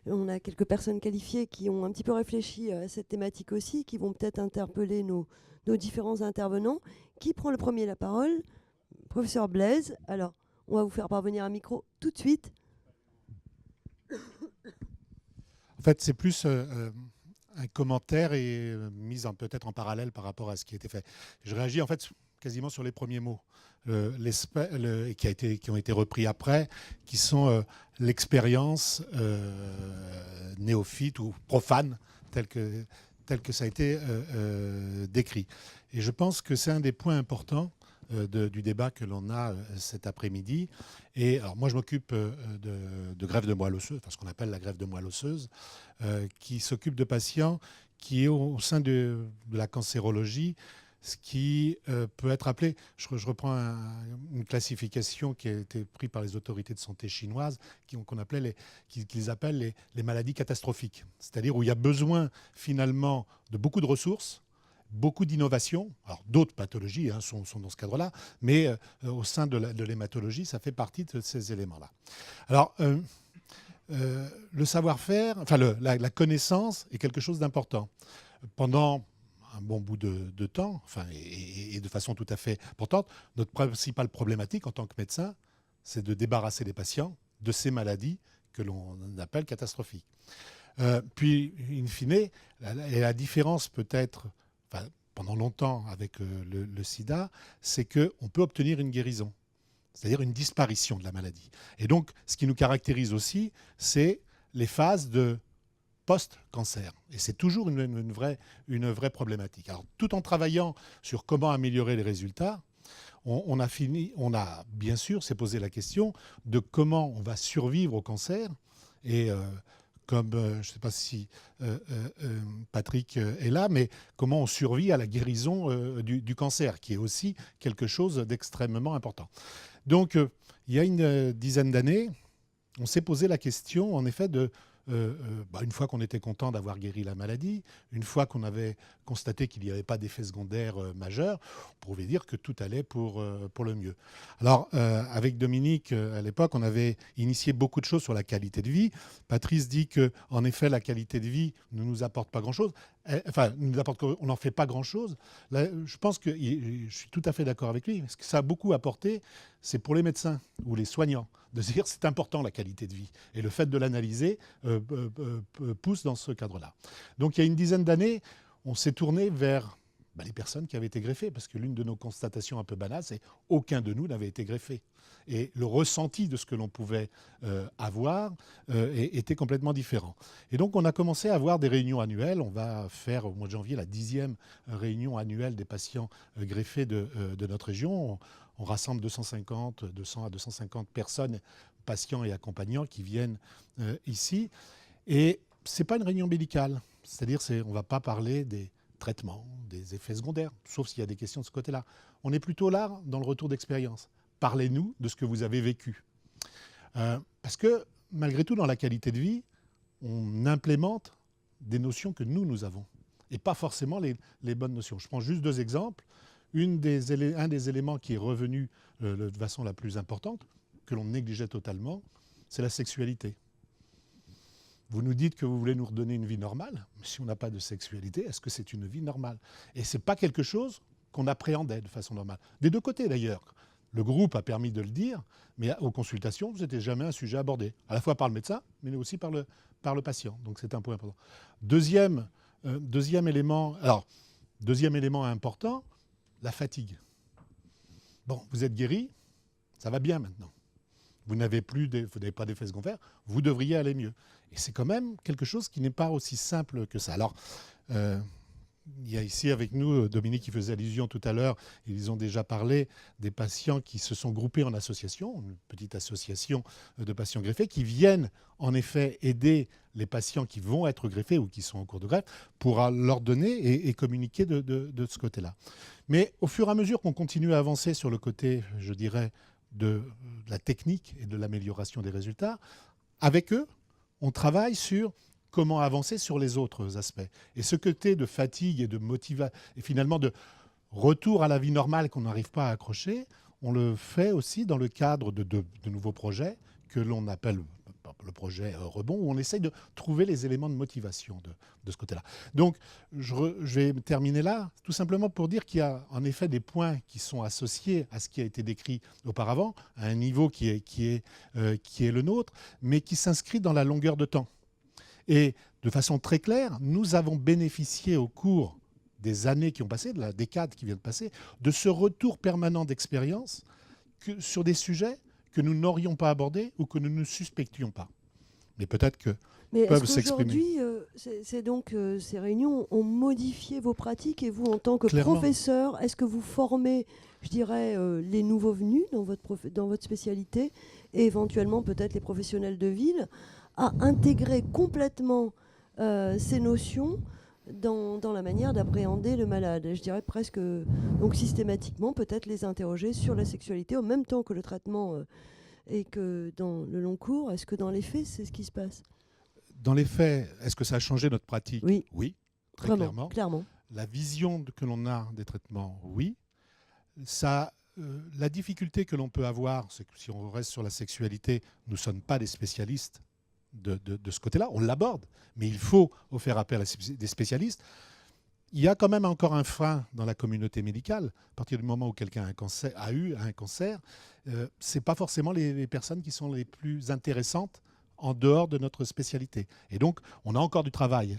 On a quelques personnes qualifiées qui ont un petit peu réfléchi à cette thématique aussi, qui vont peut-être interpeller nos différents intervenants. Qui prend le premier la parole? Professeur Blaise. Alors, on va vous faire parvenir un micro tout de suite. En fait, c'est plus un commentaire et mise peut-être en parallèle par rapport à ce qui a été fait. Je réagis en fait quasiment sur les premiers mots qui ont été repris après, qui sont l'expérience néophyte ou profane, tel que ça a été décrit. Et je pense que c'est un des points importants du débat que l'on a cet après-midi. Et alors moi, je m'occupe de greffe de moelle osseuse, enfin, ce qu'on appelle la greffe de moelle osseuse, qui s'occupe de patients qui, au sein de la cancérologie, ce qui peut être appelé, je reprends une classification qui a été prise par les autorités de santé chinoises, qu'ils appellent les maladies catastrophiques, c'est-à-dire où il y a besoin finalement de beaucoup de ressources, beaucoup d'innovations. Alors d'autres pathologies sont dans ce cadre-là, mais au sein de l'hématologie, ça fait partie de ces éléments-là. Alors, le savoir-faire, enfin la connaissance est quelque chose d'important. Pendant un bon bout de temps, enfin, et de façon tout à fait importante, notre principale problématique en tant que médecin, c'est de débarrasser les patients de ces maladies que l'on appelle catastrophiques. Puis, in fine, la différence peut-être, enfin, pendant longtemps avec le sida, c'est qu'on peut obtenir une guérison, c'est-à-dire une disparition de la maladie. Et donc, ce qui nous caractérise aussi, c'est les phases de post-cancer. Et c'est toujours une vraie problématique. Alors, tout en travaillant sur comment améliorer les résultats, on a bien sûr s'est posé la question de comment on va survivre au cancer. Et comme, je ne sais pas si Patrick est là, mais comment on survit à la guérison du cancer, qui est aussi quelque chose d'extrêmement important. Donc, il y a une dizaine d'années, on s'est posé la question, en effet, une fois qu'on était content d'avoir guéri la maladie, une fois qu'on avait constaté qu'il n'y avait pas d'effet secondaire majeur, on pouvait dire que tout allait pour le mieux. Alors, avec Dominique, à l'époque, on avait initié beaucoup de choses sur la qualité de vie. Patrice dit qu'en effet, la qualité de vie ne nous apporte pas grand-chose. Enfin, on n'en fait pas grand-chose. Là, je pense que je suis tout à fait d'accord avec lui. Ce que ça a beaucoup apporté, c'est pour les médecins ou les soignants de se dire c'est important la qualité de vie. Et le fait de l'analyser pousse dans ce cadre-là. Donc il y a une dizaine d'années, on s'est tourné vers les personnes qui avaient été greffées, parce que l'une de nos constatations un peu banales, c'est aucun de nous n'avait été greffé. Et le ressenti de ce que l'on pouvait avoir était complètement différent. Et donc on a commencé à avoir des réunions annuelles. On va faire au mois de janvier la 10e réunion annuelle des patients greffés de notre région. On rassemble 200 à 250 personnes, patients et accompagnants qui viennent ici. Et ce n'est pas une réunion médicale. C'est-à-dire on ne va pas parler des traitements, des effets secondaires, sauf s'il y a des questions de ce côté-là. On est plutôt là dans le retour d'expérience. Parlez-nous de ce que vous avez vécu. Parce que malgré tout, dans la qualité de vie, on implémente des notions que nous avons et pas forcément les bonnes notions. Je prends juste deux exemples. Un des éléments qui est revenu de façon la plus importante, que l'on négligeait totalement, c'est la sexualité. Vous nous dites que vous voulez nous redonner une vie normale, mais si on n'a pas de sexualité, est-ce que c'est une vie normale? Et ce n'est pas quelque chose qu'on appréhendait de façon normale. Des deux côtés d'ailleurs. Le groupe a permis de le dire, mais aux consultations, ce n'était jamais un sujet abordé, à la fois par le médecin, mais aussi par le patient. Donc c'est un point important. Deuxième élément important, la fatigue. Bon, vous êtes guéri, ça va bien maintenant. Vous n'avez pas d'effet secondaire, vous devriez aller mieux. Et c'est quand même quelque chose qui n'est pas aussi simple que ça. Alors, il y a ici avec nous Dominique qui faisait allusion tout à l'heure, ils ont déjà parlé des patients qui se sont groupés en association, une petite association de patients greffés qui viennent en effet aider les patients qui vont être greffés ou qui sont en cours de greffe pour leur donner et communiquer de ce côté-là. Mais au fur et à mesure qu'on continue à avancer sur le côté, je dirais, de la technique et de l'amélioration des résultats, avec eux, on travaille sur comment avancer sur les autres aspects. Et ce côté de fatigue et de motivation, et finalement de retour à la vie normale qu'on n'arrive pas à accrocher, on le fait aussi dans le cadre de nouveaux projets que l'on appelle, le projet Rebond, où on essaye de trouver les éléments de motivation de ce côté-là. Donc, je vais terminer là, tout simplement pour dire qu'il y a en effet des points qui sont associés à ce qui a été décrit auparavant, à un niveau qui est le nôtre, mais qui s'inscrit dans la longueur de temps. Et de façon très claire, nous avons bénéficié au cours des années qui ont passé, de la décade qui vient de passer, de ce retour permanent d'expérience sur des sujets que nous n'aurions pas abordés ou que nous ne suspections pas. Mais peut-être que peuvent s'exprimer. Mais aujourd'hui, c'est donc ces réunions ont modifié vos pratiques et vous, en tant que Clairement. professeur, est-ce que vous formez, je dirais, les nouveaux venus dans votre spécialité et éventuellement peut-être les professionnels de ville à intégrer complètement ces notions dans la manière d'appréhender le malade. Je dirais presque, donc systématiquement, peut-être les interroger sur la sexualité en même temps que le traitement et que dans le long cours. Est-ce que dans les faits, c'est ce qui se passe? Dans les faits, est-ce que ça a changé notre pratique? Oui, très vraiment, clairement. La vision que l'on a des traitements, oui. La difficulté que l'on peut avoir, c'est que si on reste sur la sexualité, nous ne sommes pas des spécialistes de ce côté-là. On l'aborde, mais il faut faire appel à des spécialistes. Il y a quand même encore un frein dans la communauté médicale. À partir du moment où quelqu'un a eu un cancer, ce n'est pas forcément les personnes qui sont les plus intéressantes en dehors de notre spécialité. Et donc, on a encore du travail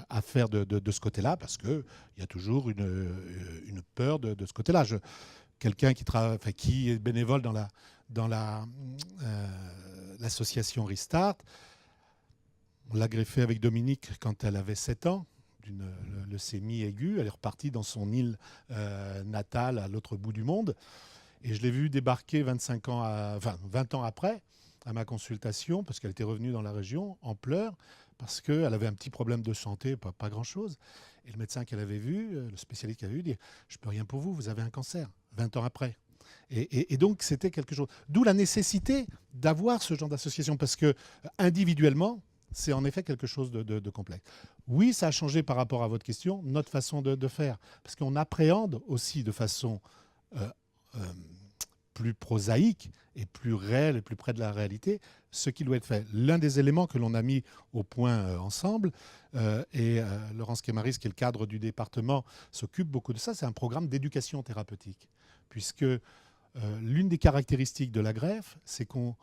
à faire de ce côté-là, parce qu'il y a toujours une peur de ce côté-là. Quelqu'un qui est bénévole dans l'association Restart, on l'a greffé avec Dominique quand elle avait 7 ans, d'une leucémie aiguë. Elle est repartie dans son île natale à l'autre bout du monde. Et je l'ai vue débarquer 20 ans après, à ma consultation, parce qu'elle était revenue dans la région en pleurs, parce qu'elle avait un petit problème de santé, pas grand-chose. Et le médecin qu'elle avait vu, le spécialiste qu'elle avait vu, dit « Je ne peux rien pour vous avez un cancer, 20 ans après ». Et donc, c'était quelque chose. D'où la nécessité d'avoir ce genre d'association, parce que individuellement, c'est en effet quelque chose de complexe. Oui, ça a changé par rapport à votre question, notre façon de faire, parce qu'on appréhende aussi de façon plus prosaïque et plus réelle et plus près de la réalité ce qui doit être fait. L'un des éléments que l'on a mis au point ensemble, et Laurence Kémaris, qui est le cadre du département, s'occupe beaucoup de ça, c'est un programme d'éducation thérapeutique. Puisque l'une des caractéristiques de la greffe, c'est qu'on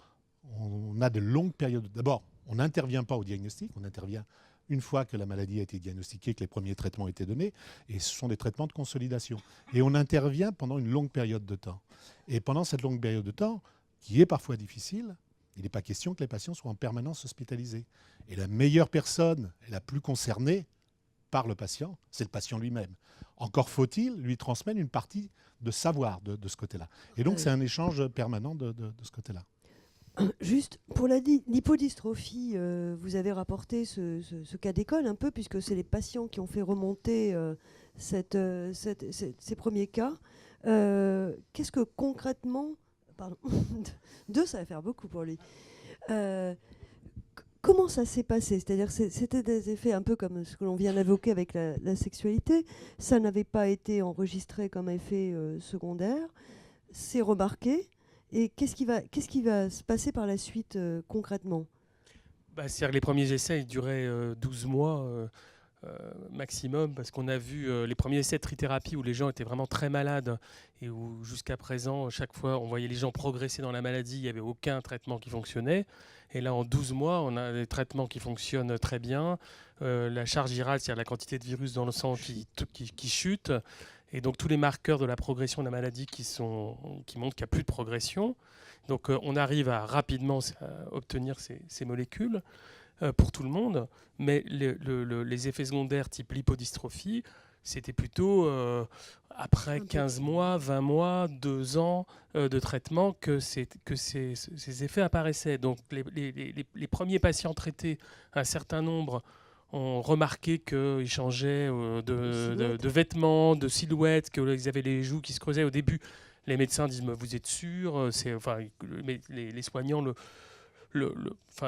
a de longues périodes. D'abord, on n'intervient pas au diagnostic, on intervient une fois que la maladie a été diagnostiquée, que les premiers traitements ont été donnés, et ce sont des traitements de consolidation. Et on intervient pendant une longue période de temps. Et pendant cette longue période de temps, qui est parfois difficile, il n'est pas question que les patients soient en permanence hospitalisés. Et la meilleure personne, et la plus concernée par le patient, c'est le patient lui-même. Encore faut-il lui transmettre une partie de savoir de ce côté-là. Et donc, c'est un échange permanent de ce côté-là. Juste pour la lipodystrophie, vous avez rapporté ce cas d'école un peu, puisque c'est les patients qui ont fait remonter ces premiers cas. Qu'est-ce que concrètement... Pardon, deux, ça va faire beaucoup pour lui. Comment ça s'est passé? C'est-à-dire c'était des effets un peu comme ce que l'on vient d'évoquer avec la sexualité. Ça n'avait pas été enregistré comme effet secondaire. C'est remarqué. Et qu'est-ce qui va se passer par la suite concrètement? C'est-à-dire que les premiers essais ils duraient 12 mois maximum, parce qu'on a vu les premiers essais de trithérapie où les gens étaient vraiment très malades et où jusqu'à présent, chaque fois, on voyait les gens progresser dans la maladie, il n'y avait aucun traitement qui fonctionnait. Et là, en 12 mois, on a des traitements qui fonctionnent très bien. La charge virale, c'est-à-dire la quantité de virus dans le sang qui chute. Et donc tous les marqueurs de la progression de la maladie qui montrent qu'il n'y a plus de progression. Donc on arrive à rapidement obtenir ces molécules pour tout le monde. Mais les effets secondaires type lipodystrophie, c'était plutôt après 15 mois, 20 mois, 2 ans de traitement que ces effets apparaissaient. Donc les premiers patients traités, un certain nombre, ont remarqué qu'ils changeaient de vêtements, de silhouettes, qu'ils avaient les joues qui se creusaient. Au début, les médecins disent « vous êtes sûr ?» les soignants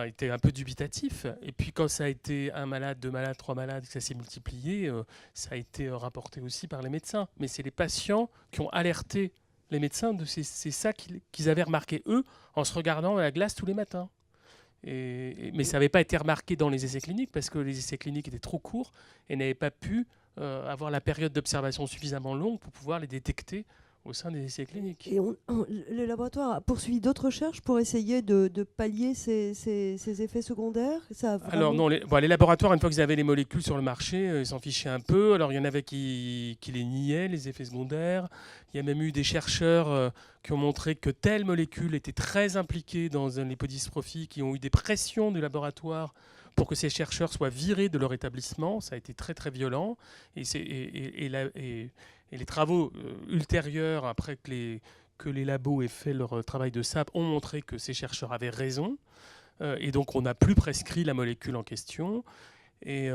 étaient un peu dubitatifs. Et puis quand ça a été 1 malade, 2 malades, 3 malades, que ça s'est multiplié, ça a été rapporté aussi par les médecins. Mais c'est les patients qui ont alerté les médecins c'est ça qu'ils avaient remarqué, eux, en se regardant à la glace tous les matins. Mais ça n'avait pas été remarqué dans les essais cliniques parce que les essais cliniques étaient trop courts et n'avaient pas pu avoir la période d'observation suffisamment longue pour pouvoir les détecter au sein des essais cliniques. Et le laboratoire a poursuivi d'autres recherches pour essayer de pallier ces effets secondaires. Ça a vraiment... Alors non, les laboratoires, une fois qu'ils avaient les molécules sur le marché, ils s'en fichaient un peu. Alors il y en avait qui les niaient, les effets secondaires. Il y a même eu des chercheurs qui ont montré que telle molécule était très impliquée dans un lipodystrophie, qui ont eu des pressions du laboratoire pour que ces chercheurs soient virés de leur établissement. Ça a été très très violent. Et les travaux ultérieurs, après que les labos aient fait leur travail de SAP, ont montré que ces chercheurs avaient raison. Et donc, on n'a plus prescrit la molécule en question. Et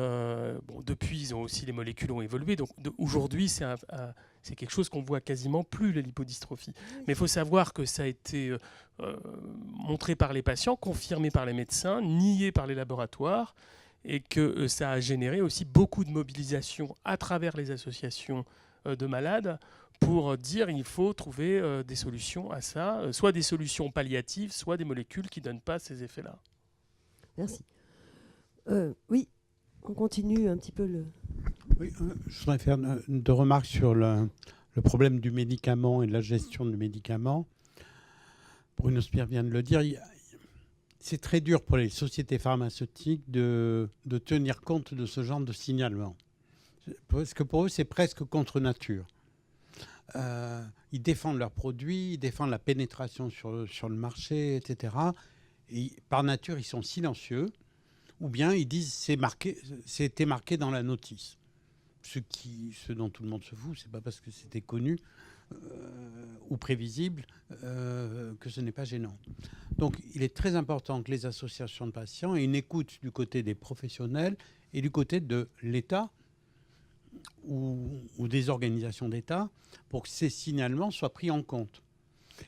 depuis, les molécules ont évolué. Donc, aujourd'hui, c'est quelque chose qu'on voit quasiment plus, la lipodystrophie. Mais il faut savoir que ça a été montré par les patients, confirmé par les médecins, nié par les laboratoires, et que ça a généré aussi beaucoup de mobilisation à travers les associations de malades pour dire il faut trouver des solutions à ça, soit des solutions palliatives, soit des molécules qui ne donnent pas ces effets-là. Merci. Oui, on continue un petit peu le... Oui, je voudrais faire deux remarques sur le problème du médicament et de la gestion du médicament. Bruno Spire vient de le dire, c'est très dur pour les sociétés pharmaceutiques de tenir compte de ce genre de signalement. Parce que pour eux, c'est presque contre nature. Ils défendent leurs produits, ils défendent la pénétration sur le marché, etc. Et par nature, ils sont silencieux. Ou bien ils disent c'était marqué dans la notice. Ce dont tout le monde se fout, c'est pas parce que c'était connu ou prévisible que ce n'est pas gênant. Donc il est très important que les associations de patients aient une écoute du côté des professionnels et du côté de l'État ou des organisations d'État pour que ces signalements soient pris en compte.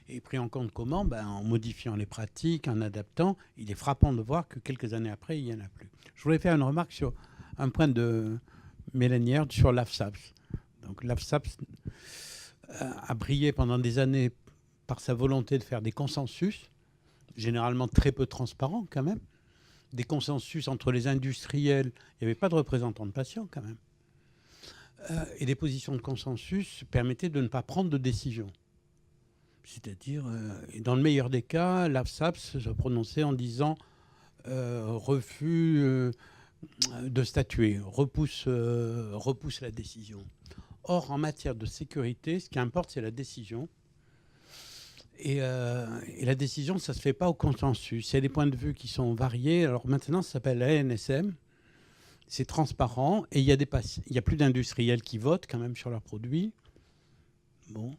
Et pris en compte comment ? En modifiant les pratiques, en adaptant. Il est frappant de voir que quelques années après, il n'y en a plus. Je voulais faire une remarque sur un point de Mélanie Heard sur l'AFSAPS. Donc l'AFSAPS a brillé pendant des années par sa volonté de faire des consensus, généralement très peu transparents quand même, des consensus entre les industriels. Il n'y avait pas de représentants de patients quand même. Et des positions de consensus permettaient de ne pas prendre de décision. C'est-à-dire, dans le meilleur des cas, l'AFSAPS se prononçait en disant refus de statuer, repousse la décision. Or, en matière de sécurité, ce qui importe, c'est la décision. Et la décision, ça ne se fait pas au consensus. Il y a des points de vue qui sont variés. Alors maintenant, ça s'appelle l'ANSM. C'est transparent. Et il y a plus d'industriels qui votent quand même sur leurs produits. Bon,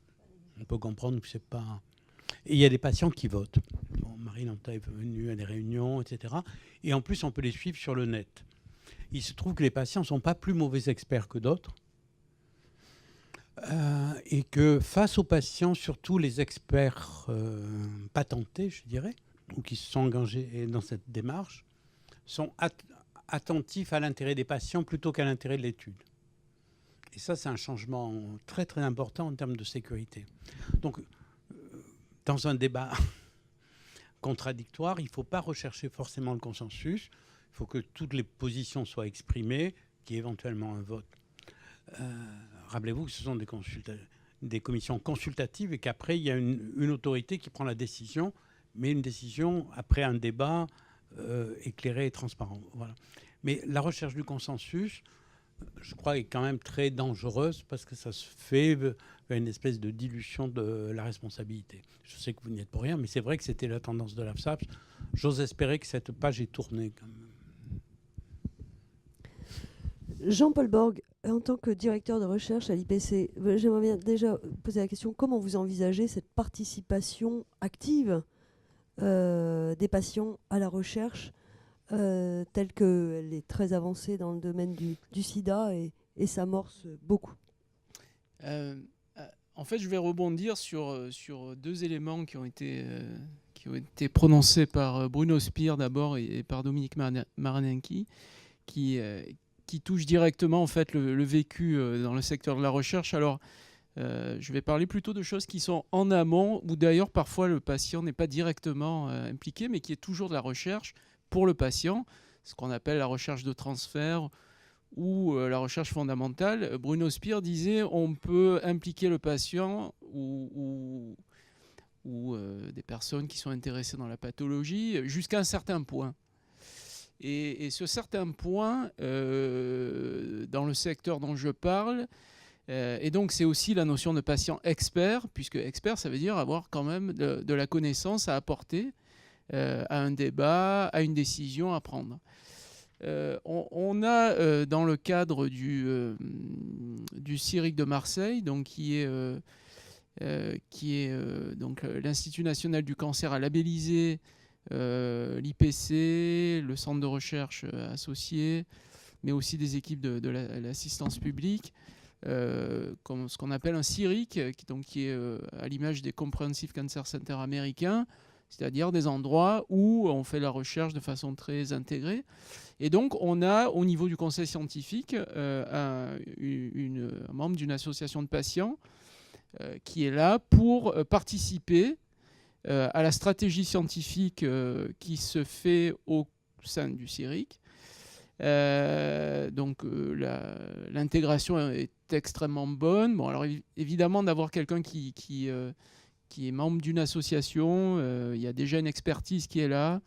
on peut comprendre que c'est pas... Et il y a des patients qui votent. Bon, Marie Lanta est venue à des réunions, etc. Et en plus, on peut les suivre sur le net. Il se trouve que les patients ne sont pas plus mauvais experts que d'autres. Et que face aux patients, surtout les experts patentés, je dirais, ou qui se sont engagés dans cette démarche, sont attentifs à l'intérêt des patients plutôt qu'à l'intérêt de l'étude. Et ça, c'est un changement très, très important en termes de sécurité. Donc, dans un débat contradictoire, il ne faut pas rechercher forcément le consensus. Il faut que toutes les positions soient exprimées, qu'il y ait éventuellement un vote. Rappelez-vous que ce sont des commissions consultatives et qu'après, il y a une autorité qui prend la décision, mais une décision après un débat éclairé et transparent. Voilà. Mais la recherche du consensus, je crois, est quand même très dangereuse parce que ça se fait vers une espèce de dilution de la responsabilité. Je sais que vous n'y êtes pour rien, mais c'est vrai que c'était la tendance de l'AFSAPS. J'ose espérer que cette page est tournée quand même. Jean-Paul Borg, en tant que directeur de recherche à l'IPC, j'aimerais bien déjà poser la question, comment vous envisagez cette participation active des patients à la recherche telle qu'elle est très avancée dans le domaine du sida et s'amorce beaucoup? En fait, je vais rebondir sur deux éléments qui ont été prononcés par Bruno Spire d'abord et par Dominique Maranenki, qui touchent directement en fait le vécu dans le secteur de la recherche. Alors, je vais parler plutôt de choses qui sont en amont, où d'ailleurs parfois le patient n'est pas directement impliqué, mais qui est toujours de la recherche, pour le patient, ce qu'on appelle la recherche de transfert ou la recherche fondamentale. Bruno Spire disait on peut impliquer le patient ou des personnes qui sont intéressées dans la pathologie jusqu'à un certain point. Et ce certain point, dans le secteur dont je parle, et donc c'est aussi la notion de patient expert, puisque expert, ça veut dire avoir quand même de la connaissance à apporter à un débat, à une décision à prendre. On a dans le cadre du CIRIC de Marseille, donc, qui est donc l'Institut national du cancer a labellisé l'IPC, le centre de recherche associé, mais aussi des équipes de l'assistance publique, comme ce qu'on appelle un CIRIC, qui est à l'image des Comprehensive Cancer Center américains, c'est-à-dire des endroits où on fait la recherche de façon très intégrée. Et donc, on a, au niveau du conseil scientifique, un membre d'une association de patients qui est là pour participer à la stratégie scientifique qui se fait au sein du CIRIC. Donc, l'intégration est extrêmement bonne. Bon, alors évidemment, d'avoir quelqu'un qui est membre d'une association, il y a déjà une expertise qui est là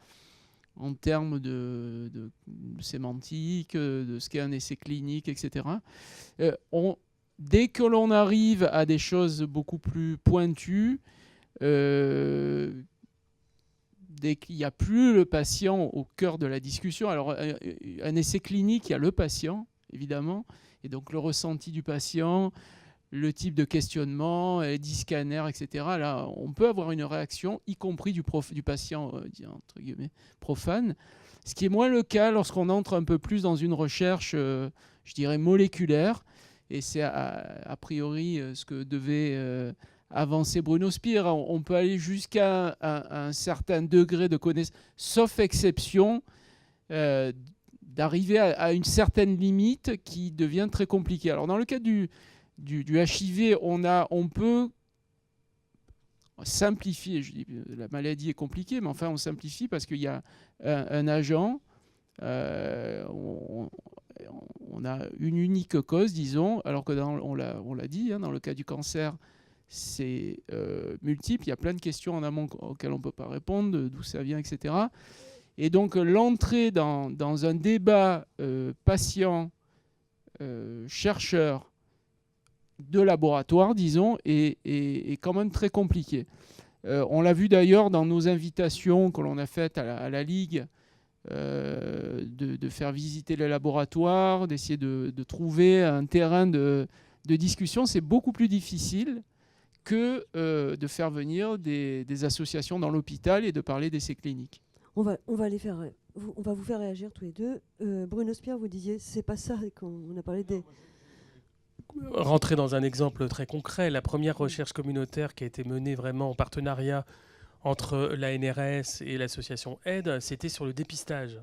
en termes de sémantique, de ce qu'est un essai clinique, etc. Dès que l'on arrive à des choses beaucoup plus pointues, dès qu'il n'y a plus le patient au cœur de la discussion, alors un essai clinique, il y a le patient, évidemment, et donc le ressenti du patient, le type de questionnement, les 10 scanners, etc. Là, on peut avoir une réaction, y compris du patient, entre guillemets, profane. Ce qui est moins le cas lorsqu'on entre un peu plus dans une recherche, je dirais, moléculaire. Et c'est a priori ce que devait avancer Bruno Spire. On peut aller jusqu'à un certain degré de connaissance, sauf exception, d'arriver à une certaine limite qui devient très compliquée. Alors, dans le cas du HIV, on peut simplifier. Je dis, la maladie est compliquée, mais enfin, on simplifie parce qu'il y a un agent. On a une unique cause, disons, alors que on l'a dit, dans le cas du cancer, c'est multiple. Il y a plein de questions en amont auxquelles on ne peut pas répondre, d'où ça vient, etc. Et donc, l'entrée dans un débat patient-chercheur de laboratoire, disons, est quand même très compliquée. On l'a vu d'ailleurs dans nos invitations que l'on a faites à la Ligue, de faire visiter les laboratoires, d'essayer de trouver un terrain de discussion. C'est beaucoup plus difficile que de faire venir des associations dans l'hôpital et de parler d'essais cliniques. On va vous faire réagir tous les deux. Bruno Spire, vous disiez, c'est pas ça qu'on a parlé des... Rentrer dans un exemple très concret, la première recherche communautaire qui a été menée vraiment en partenariat entre la NRS et l'association AIDE, c'était sur le dépistage.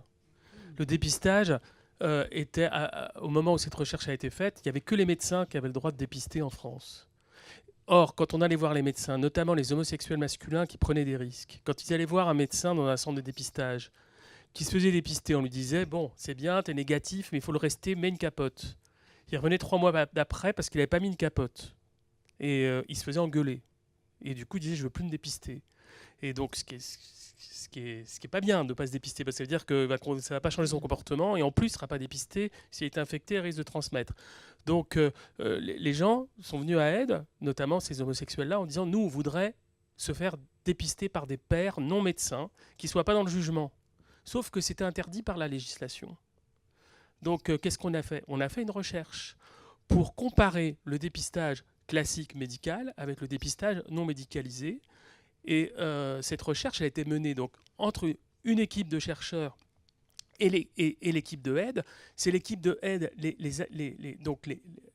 Le dépistage était, au moment où cette recherche a été faite, il n'y avait que les médecins qui avaient le droit de dépister en France. Or, quand on allait voir les médecins, notamment les homosexuels masculins qui prenaient des risques, quand ils allaient voir un médecin dans un centre de dépistage, qui se faisait dépister, on lui disait « Bon, c'est bien, t'es négatif, mais il faut le rester, mets une capote ». Il revenait 3 mois d'après parce qu'il n'avait pas mis une capote. Et il se faisait engueuler. Et du coup, il disait « Je ne veux plus me dépister ». Et donc, ce qui est pas bien de ne pas se dépister, parce que ça veut dire que ça ne va pas changer son comportement, et en plus, il ne sera pas dépisté. S'il est infecté, il risque de transmettre. Donc, les gens sont venus à aide, notamment ces homosexuels-là, en disant « Nous, on voudrait se faire dépister par des pairs non médecins qui ne soient pas dans le jugement. » Sauf que c'était interdit par la législation. Donc, qu'est-ce qu'on a fait ? On a fait une recherche pour comparer le dépistage classique médical avec le dépistage non médicalisé. Et cette recherche a été menée donc, entre une équipe de chercheurs et l'équipe de aide. C'est l'équipe de aide,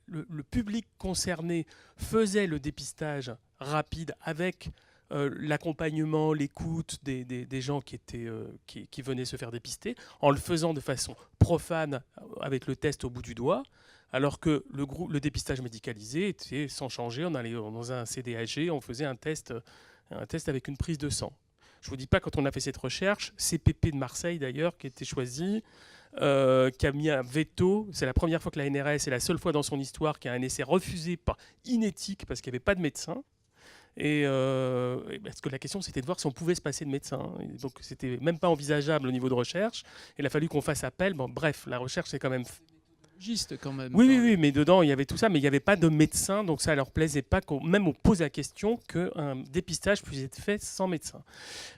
le public concerné faisait le dépistage rapide avec l'accompagnement, l'écoute des gens qui venaient se faire dépister, en le faisant de façon profane avec le test au bout du doigt, alors que le dépistage médicalisé était sans changer. On allait dans un CDAG, on faisait un test avec une prise de sang. Je ne vous dis pas quand on a fait cette recherche, CPP de Marseille d'ailleurs, qui a été choisi, qui a mis un veto. C'est la première fois que la NRS, est la seule fois dans son histoire, qui a un essai refusé par inéthique parce qu'il n'y avait pas de médecin. Parce que la question, c'était de voir si on pouvait se passer de médecin. Et donc, c'était même pas envisageable au niveau de recherche. Il a fallu qu'on fasse appel. Bon, bref, la recherche, c'est quand même... Juste quand même. Oui, mais dedans, il y avait tout ça, mais il n'y avait pas de médecin, donc ça ne leur plaisait pas même on pose la question qu'un dépistage puisse être fait sans médecin.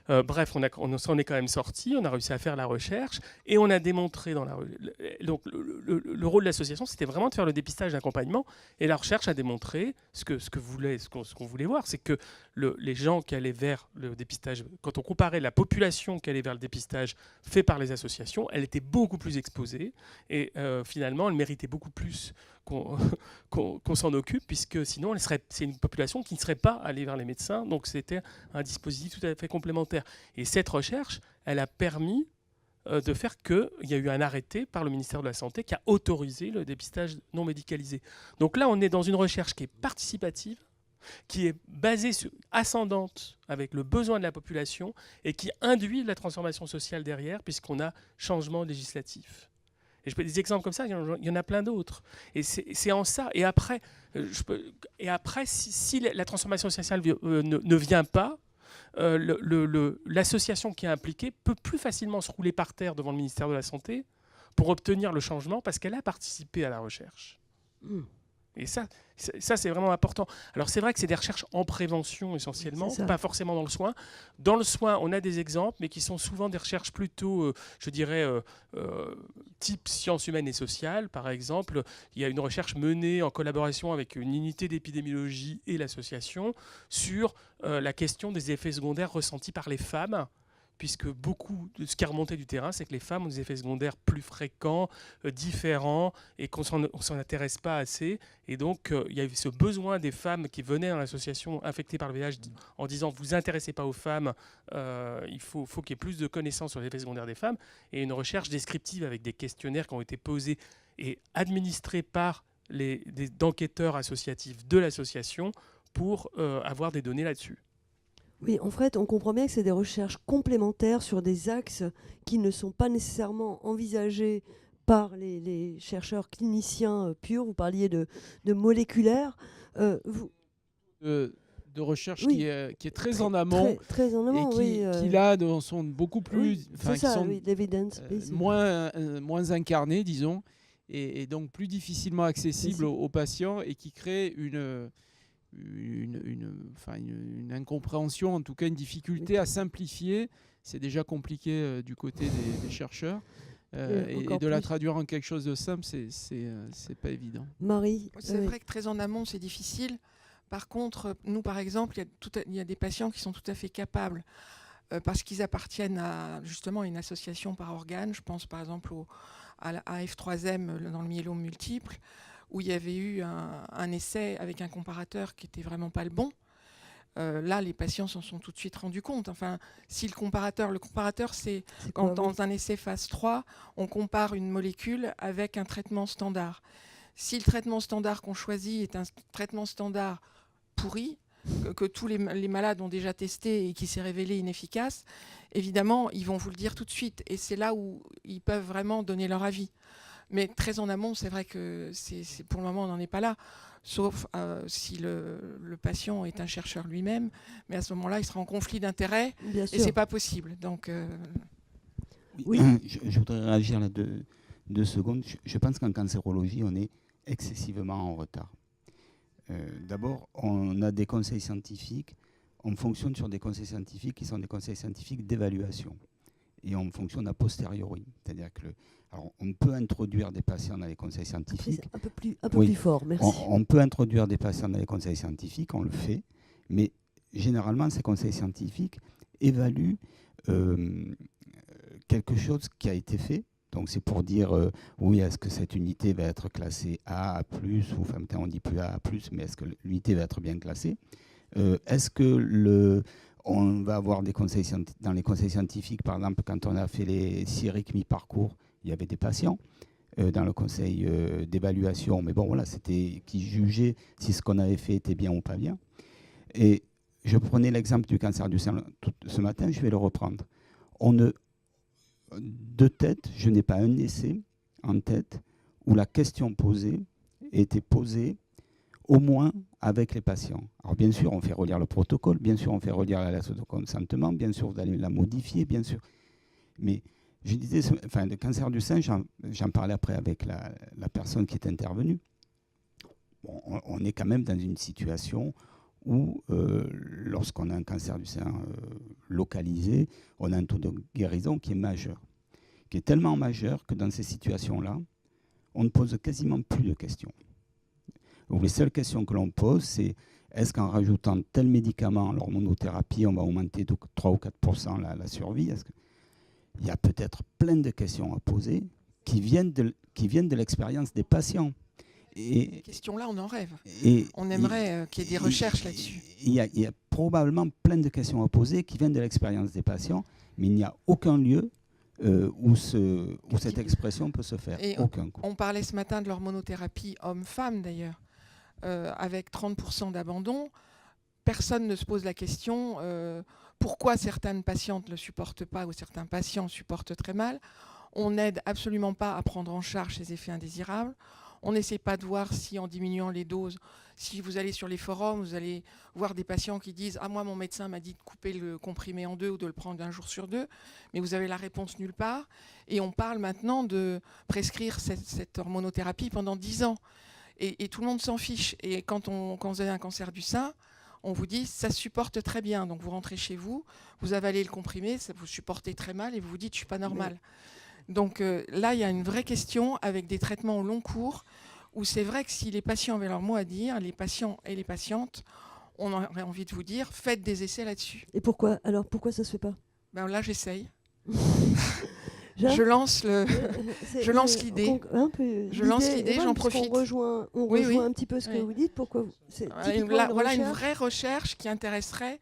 Bref, on s'en est quand même sorti, on a réussi à faire la recherche, et on a démontré donc le rôle de l'association, c'était vraiment de faire le dépistage d'accompagnement, et la recherche a démontré ce qu'on voulait voir, c'est que les gens qui allaient vers le dépistage, quand on comparait la population qui allait vers le dépistage fait par les associations, elle était beaucoup plus exposée, et finalement, elle méritait beaucoup plus qu'on s'en occupe, puisque sinon, c'est une population qui ne serait pas allée vers les médecins. Donc, c'était un dispositif tout à fait complémentaire. Et cette recherche, elle a permis de faire qu'il y a eu un arrêté par le ministère de la Santé qui a autorisé le dépistage non médicalisé. Donc là, on est dans une recherche qui est participative, qui est basée ascendante avec le besoin de la population et qui induit la transformation sociale derrière, puisqu'on a changement législatif. Et je peux des exemples comme ça, il y en a plein d'autres. Et c'est en ça. Et après, si la transformation sociale ne vient pas, l'association qui est impliquée peut plus facilement se rouler par terre devant le ministère de la Santé pour obtenir le changement parce qu'elle a participé à la recherche. Et ça, c'est vraiment important. Alors, c'est vrai que c'est des recherches en prévention essentiellement, pas forcément dans le soin. Dans le soin, on a des exemples, mais qui sont souvent des recherches plutôt, je dirais, type sciences humaines et sociales. Par exemple, il y a une recherche menée en collaboration avec une unité d'épidémiologie et l'association sur la question des effets secondaires ressentis par les femmes, puisque beaucoup de ce qui est remonté du terrain, c'est que les femmes ont des effets secondaires plus fréquents, différents, et qu'on ne s'en intéresse pas assez. Et donc, il y a eu ce besoin des femmes qui venaient dans l'association infectées par le VIH en disant « vous vous intéressez pas aux femmes, il faut qu'il y ait plus de connaissances sur les effets secondaires des femmes ». Et une recherche descriptive avec des questionnaires qui ont été posés et administrés par des enquêteurs associatifs de l'association pour avoir des données là-dessus. Oui, en fait, on comprend bien que c'est des recherches complémentaires sur des axes qui ne sont pas nécessairement envisagés par les chercheurs cliniciens purs. Vous parliez de moléculaire. De recherche oui, qui est très en amont, très en amont, et qui là sont beaucoup plus, l'évidence moins incarnées, disons, et donc plus difficilement accessibles aux patients, et qui créent une incompréhension, en tout cas une difficulté à simplifier. C'est déjà compliqué du côté des chercheurs. Et de la traduire en quelque chose de simple, c'est pas évident. Marie, c'est vrai que très en amont, c'est difficile. Par contre, nous, par exemple, il y a des patients qui sont tout à fait capables, parce qu'ils appartiennent à justement une association par organe. Je pense par exemple à la F3M dans le myélome multiple, où il y avait eu un essai avec un comparateur qui n'était vraiment pas le bon. Là, les patients s'en sont tout de suite rendus compte. Enfin, si le comparateur, c'est quand dans un essai phase 3, on compare une molécule avec un traitement standard. Si le traitement standard qu'on choisit est un traitement standard pourri, que tous les malades ont déjà testé et qui s'est révélé inefficace, évidemment, ils vont vous le dire tout de suite. Et c'est là où ils peuvent vraiment donner leur avis. Mais très en amont, c'est vrai que pour le moment, on n'en est pas là, sauf si le patient est un chercheur lui-même. Mais à ce moment-là, il sera en conflit d'intérêts et ce n'est pas possible. Donc, oui. Je voudrais réagir là 2 secondes. Je pense qu'en cancérologie, on est excessivement en retard. D'abord, on a des conseils scientifiques. On fonctionne sur des conseils scientifiques qui sont des conseils scientifiques d'évaluation. Et on fonctionne a posteriori. C'est-à-dire que on peut introduire des patients dans les conseils scientifiques. Un peu plus fort, merci. On peut introduire des patients dans les conseils scientifiques, on le fait, mais généralement, ces conseils scientifiques évaluent quelque chose qui a été fait. Donc, c'est pour dire, oui, est-ce que cette unité va être classée A+, ou enfin, on ne dit plus A+, mais est-ce que l'unité va être bien classée ? Est-ce que on va avoir des conseils dans les conseils scientifiques, par exemple, quand on a fait les CIRIC mi-parcours, il y avait des patients dans le conseil d'évaluation, mais bon, voilà, c'était qui jugeait si ce qu'on avait fait était bien ou pas bien. Et je prenais l'exemple du cancer du sein ce matin, je vais le reprendre. De tête, je n'ai pas un essai en tête où la question posée était posée au moins avec les patients. Alors bien sûr, on fait relire le protocole, bien sûr, on fait relire la lettre de consentement, bien sûr, vous allez la modifier, bien sûr. Mais je disais, le cancer du sein, j'en parlais après avec la personne qui est intervenue. Bon, on est quand même dans une situation où, lorsqu'on a un cancer du sein localisé, on a un taux de guérison qui est majeur, qui est tellement majeur que dans ces situations-là, on ne pose quasiment plus de questions. Donc, les seules questions que l'on pose, c'est est-ce qu'en rajoutant tel médicament, l'hormonothérapie, on va augmenter de 3 ou 4% la survie? Il y a peut-être plein de questions à poser qui viennent de l'expérience des patients. Et ces questions-là, on en rêve. Et on aimerait qu'il y ait des recherches là-dessus. Il y a probablement plein de questions à poser qui viennent de l'expérience des patients, mais il n'y a aucun lieu où cette expression peut se faire. Et aucun. On parlait ce matin de l'hormonothérapie homme-femme, d'ailleurs. Avec 30% d'abandon, personne ne se pose la question pourquoi certaines patientes ne le supportent pas ou certains patients supportent très mal. On n'aide absolument pas à prendre en charge ces effets indésirables. On n'essaie pas de voir si, en diminuant les doses, si vous allez sur les forums, vous allez voir des patients qui disent « Ah, moi, mon médecin m'a dit de couper le comprimé en 2 ou de le prendre d'un jour sur 2 », mais vous avez la réponse nulle part. Et on parle maintenant de prescrire cette hormonothérapie pendant 10 ans. Et tout le monde s'en fiche. Et quand vous avez un cancer du sein, on vous dit ça se supporte très bien. Donc vous rentrez chez vous, vous avalez le comprimé, ça vous supportez très mal et vous vous dites je suis pas normal. Donc là, il y a une vraie question avec des traitements au long cours où c'est vrai que si les patients avaient leur mot à dire, les patients et les patientes, on aurait envie de vous dire faites des essais là-dessus. Et pourquoi ça se fait pas? Ben là, j'essaye. Je lance l'idée. Je lance l'idée, j'en profite. On rejoint un petit peu ce que vous dites. Pourquoi voilà une vraie recherche qui intéresserait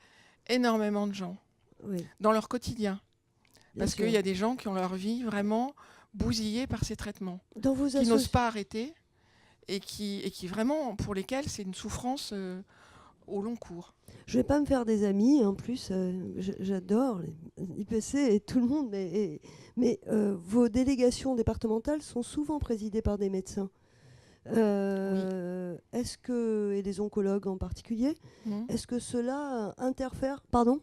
énormément de gens dans leur quotidien. Parce qu'il y a des gens qui ont leur vie vraiment bousillée par ces traitements, qui n'osent pas arrêter et qui vraiment, pour lesquels c'est une souffrance au long cours. Je ne vais pas me faire des amis, en plus, j'adore l'IPC et tout le monde, mais vos délégations départementales sont souvent présidées par des médecins. Est-ce que, et les oncologues en particulier, est-ce que cela interfère... Pardon ?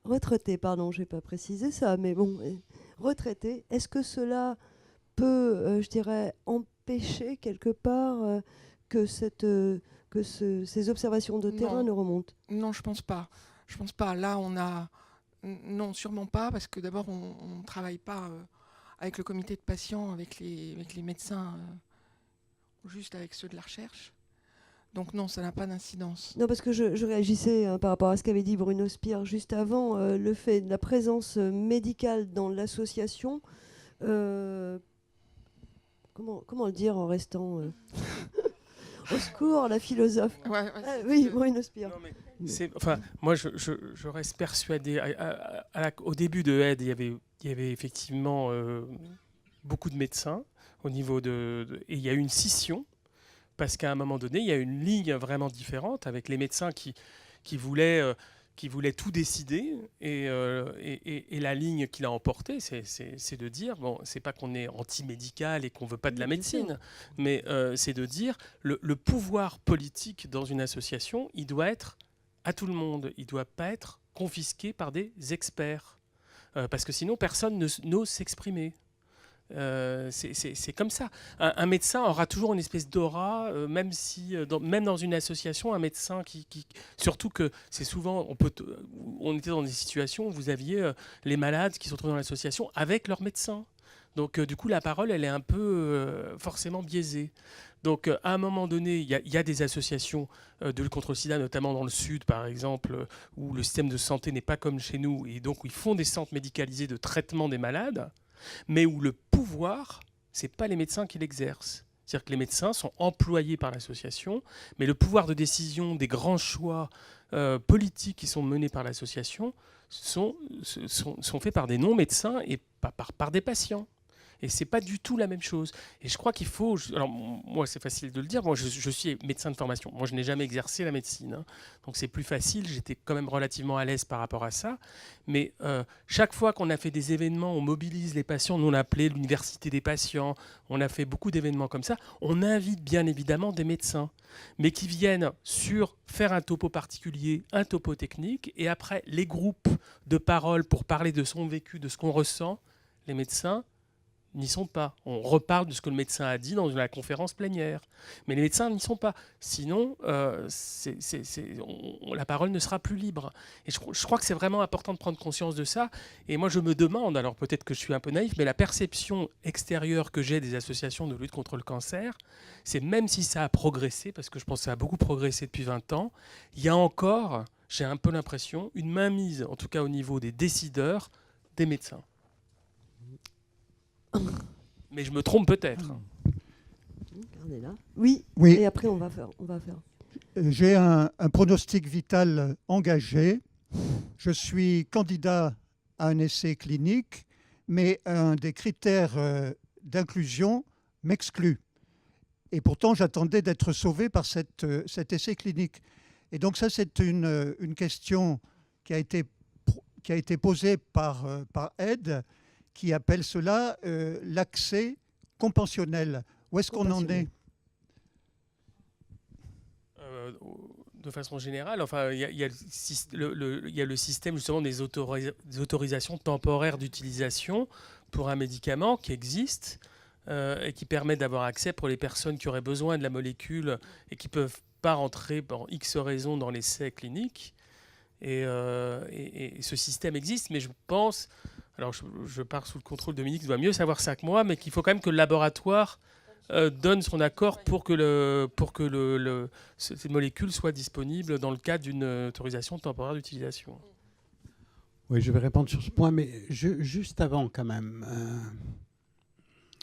Retraités, pardon, je n'ai pas précisé ça, mais bon, retraités, est-ce que cela peut, je dirais, empêcher quelque part que ces observations de terrain ne remontent? Non, je pense pas. Je pense pas. Là, non, sûrement pas, parce que d'abord, on ne travaille pas avec le comité de patients, avec les médecins, juste avec ceux de la recherche. Donc non, ça n'a pas d'incidence. Non, parce que je réagissais par rapport à ce qu'avait dit Bruno Spire juste avant, le fait de la présence médicale dans l'association. Comment le dire en restant... Au secours, la philosophe. Oui, Bruno Spire. Moi, je reste persuadé. Au début de AIDE, il y avait effectivement beaucoup de médecins au niveau et il y a eu une scission parce qu'à un moment donné, il y a une ligne vraiment différente avec les médecins qui voulaient tout décider et la ligne qu'il a emportée, c'est de dire, bon, c'est pas qu'on est anti-médical et qu'on veut pas de la médecine, mais c'est de dire le pouvoir politique dans une association, il doit être à tout le monde, il doit pas être confisqué par des experts, parce que sinon personne n'ose s'exprimer. C'est comme ça. Un médecin aura toujours une espèce d'aura, même dans une association, un médecin surtout que c'est souvent, on était dans des situations où vous aviez les malades qui se retrouvent dans l'association avec leur médecin. Donc du coup, la parole, elle est un peu forcément biaisée. Donc à un moment donné, il y a des associations de lutte contre le sida, notamment dans le sud, par exemple, où le système de santé n'est pas comme chez nous, et donc où ils font des centres médicalisés de traitement des malades, mais où le pouvoir, ce n'est pas les médecins qui l'exercent. C'est-à-dire que les médecins sont employés par l'association, mais le pouvoir de décision des grands choix politiques qui sont menés par l'association sont faits par des non-médecins et pas par des patients. Et c'est pas du tout la même chose. Et je crois qu'il faut... Alors, moi, c'est facile de le dire. Moi, je suis médecin de formation. Moi, je n'ai jamais exercé la médecine, hein. Donc, c'est plus facile. J'étais quand même relativement à l'aise par rapport à ça. Mais chaque fois qu'on a fait des événements, on mobilise les patients. Nous, on a appelé l'université des patients. On a fait beaucoup d'événements comme ça. On invite bien évidemment des médecins, mais qui viennent sur faire un topo particulier, un topo technique, et après, les groupes de parole pour parler de son vécu, de ce qu'on ressent, les médecins n'y sont pas. On reparle de ce que le médecin a dit dans la conférence plénière. Mais les médecins n'y sont pas. Sinon, la parole ne sera plus libre. Et je crois que c'est vraiment important de prendre conscience de ça. Et moi, je me demande, alors peut-être que je suis un peu naïf, mais la perception extérieure que j'ai des associations de lutte contre le cancer, c'est même si ça a progressé, parce que je pense que ça a beaucoup progressé depuis 20 ans, il y a encore, j'ai un peu l'impression, une mainmise, en tout cas au niveau des décideurs, des médecins. Mais je me trompe peut-être. Oui. Oui. Et après, on va faire. J'ai un pronostic vital engagé. Je suis candidat à un essai clinique, mais un des critères d'inclusion m'exclut. Et pourtant, j'attendais d'être sauvé par cet essai clinique. Et donc ça, c'est une question qui a été posée par Ed, qui appelle cela l'accès compensationnel. Où est-ce qu'on en est ? De façon générale, enfin, il y a le système justement des autorisations temporaires d'utilisation pour un médicament qui existe et qui permet d'avoir accès pour les personnes qui auraient besoin de la molécule et qui ne peuvent pas rentrer pour X raisons dans l'essai clinique. Et ce système existe, mais je pense... Alors, je pars sous le contrôle de Dominique, doit mieux savoir ça que moi, mais qu'il faut quand même que le laboratoire donne son accord pour que cette molécule soit disponible dans le cadre d'une autorisation temporaire d'utilisation. Oui, je vais répondre sur ce point, mais juste avant quand même,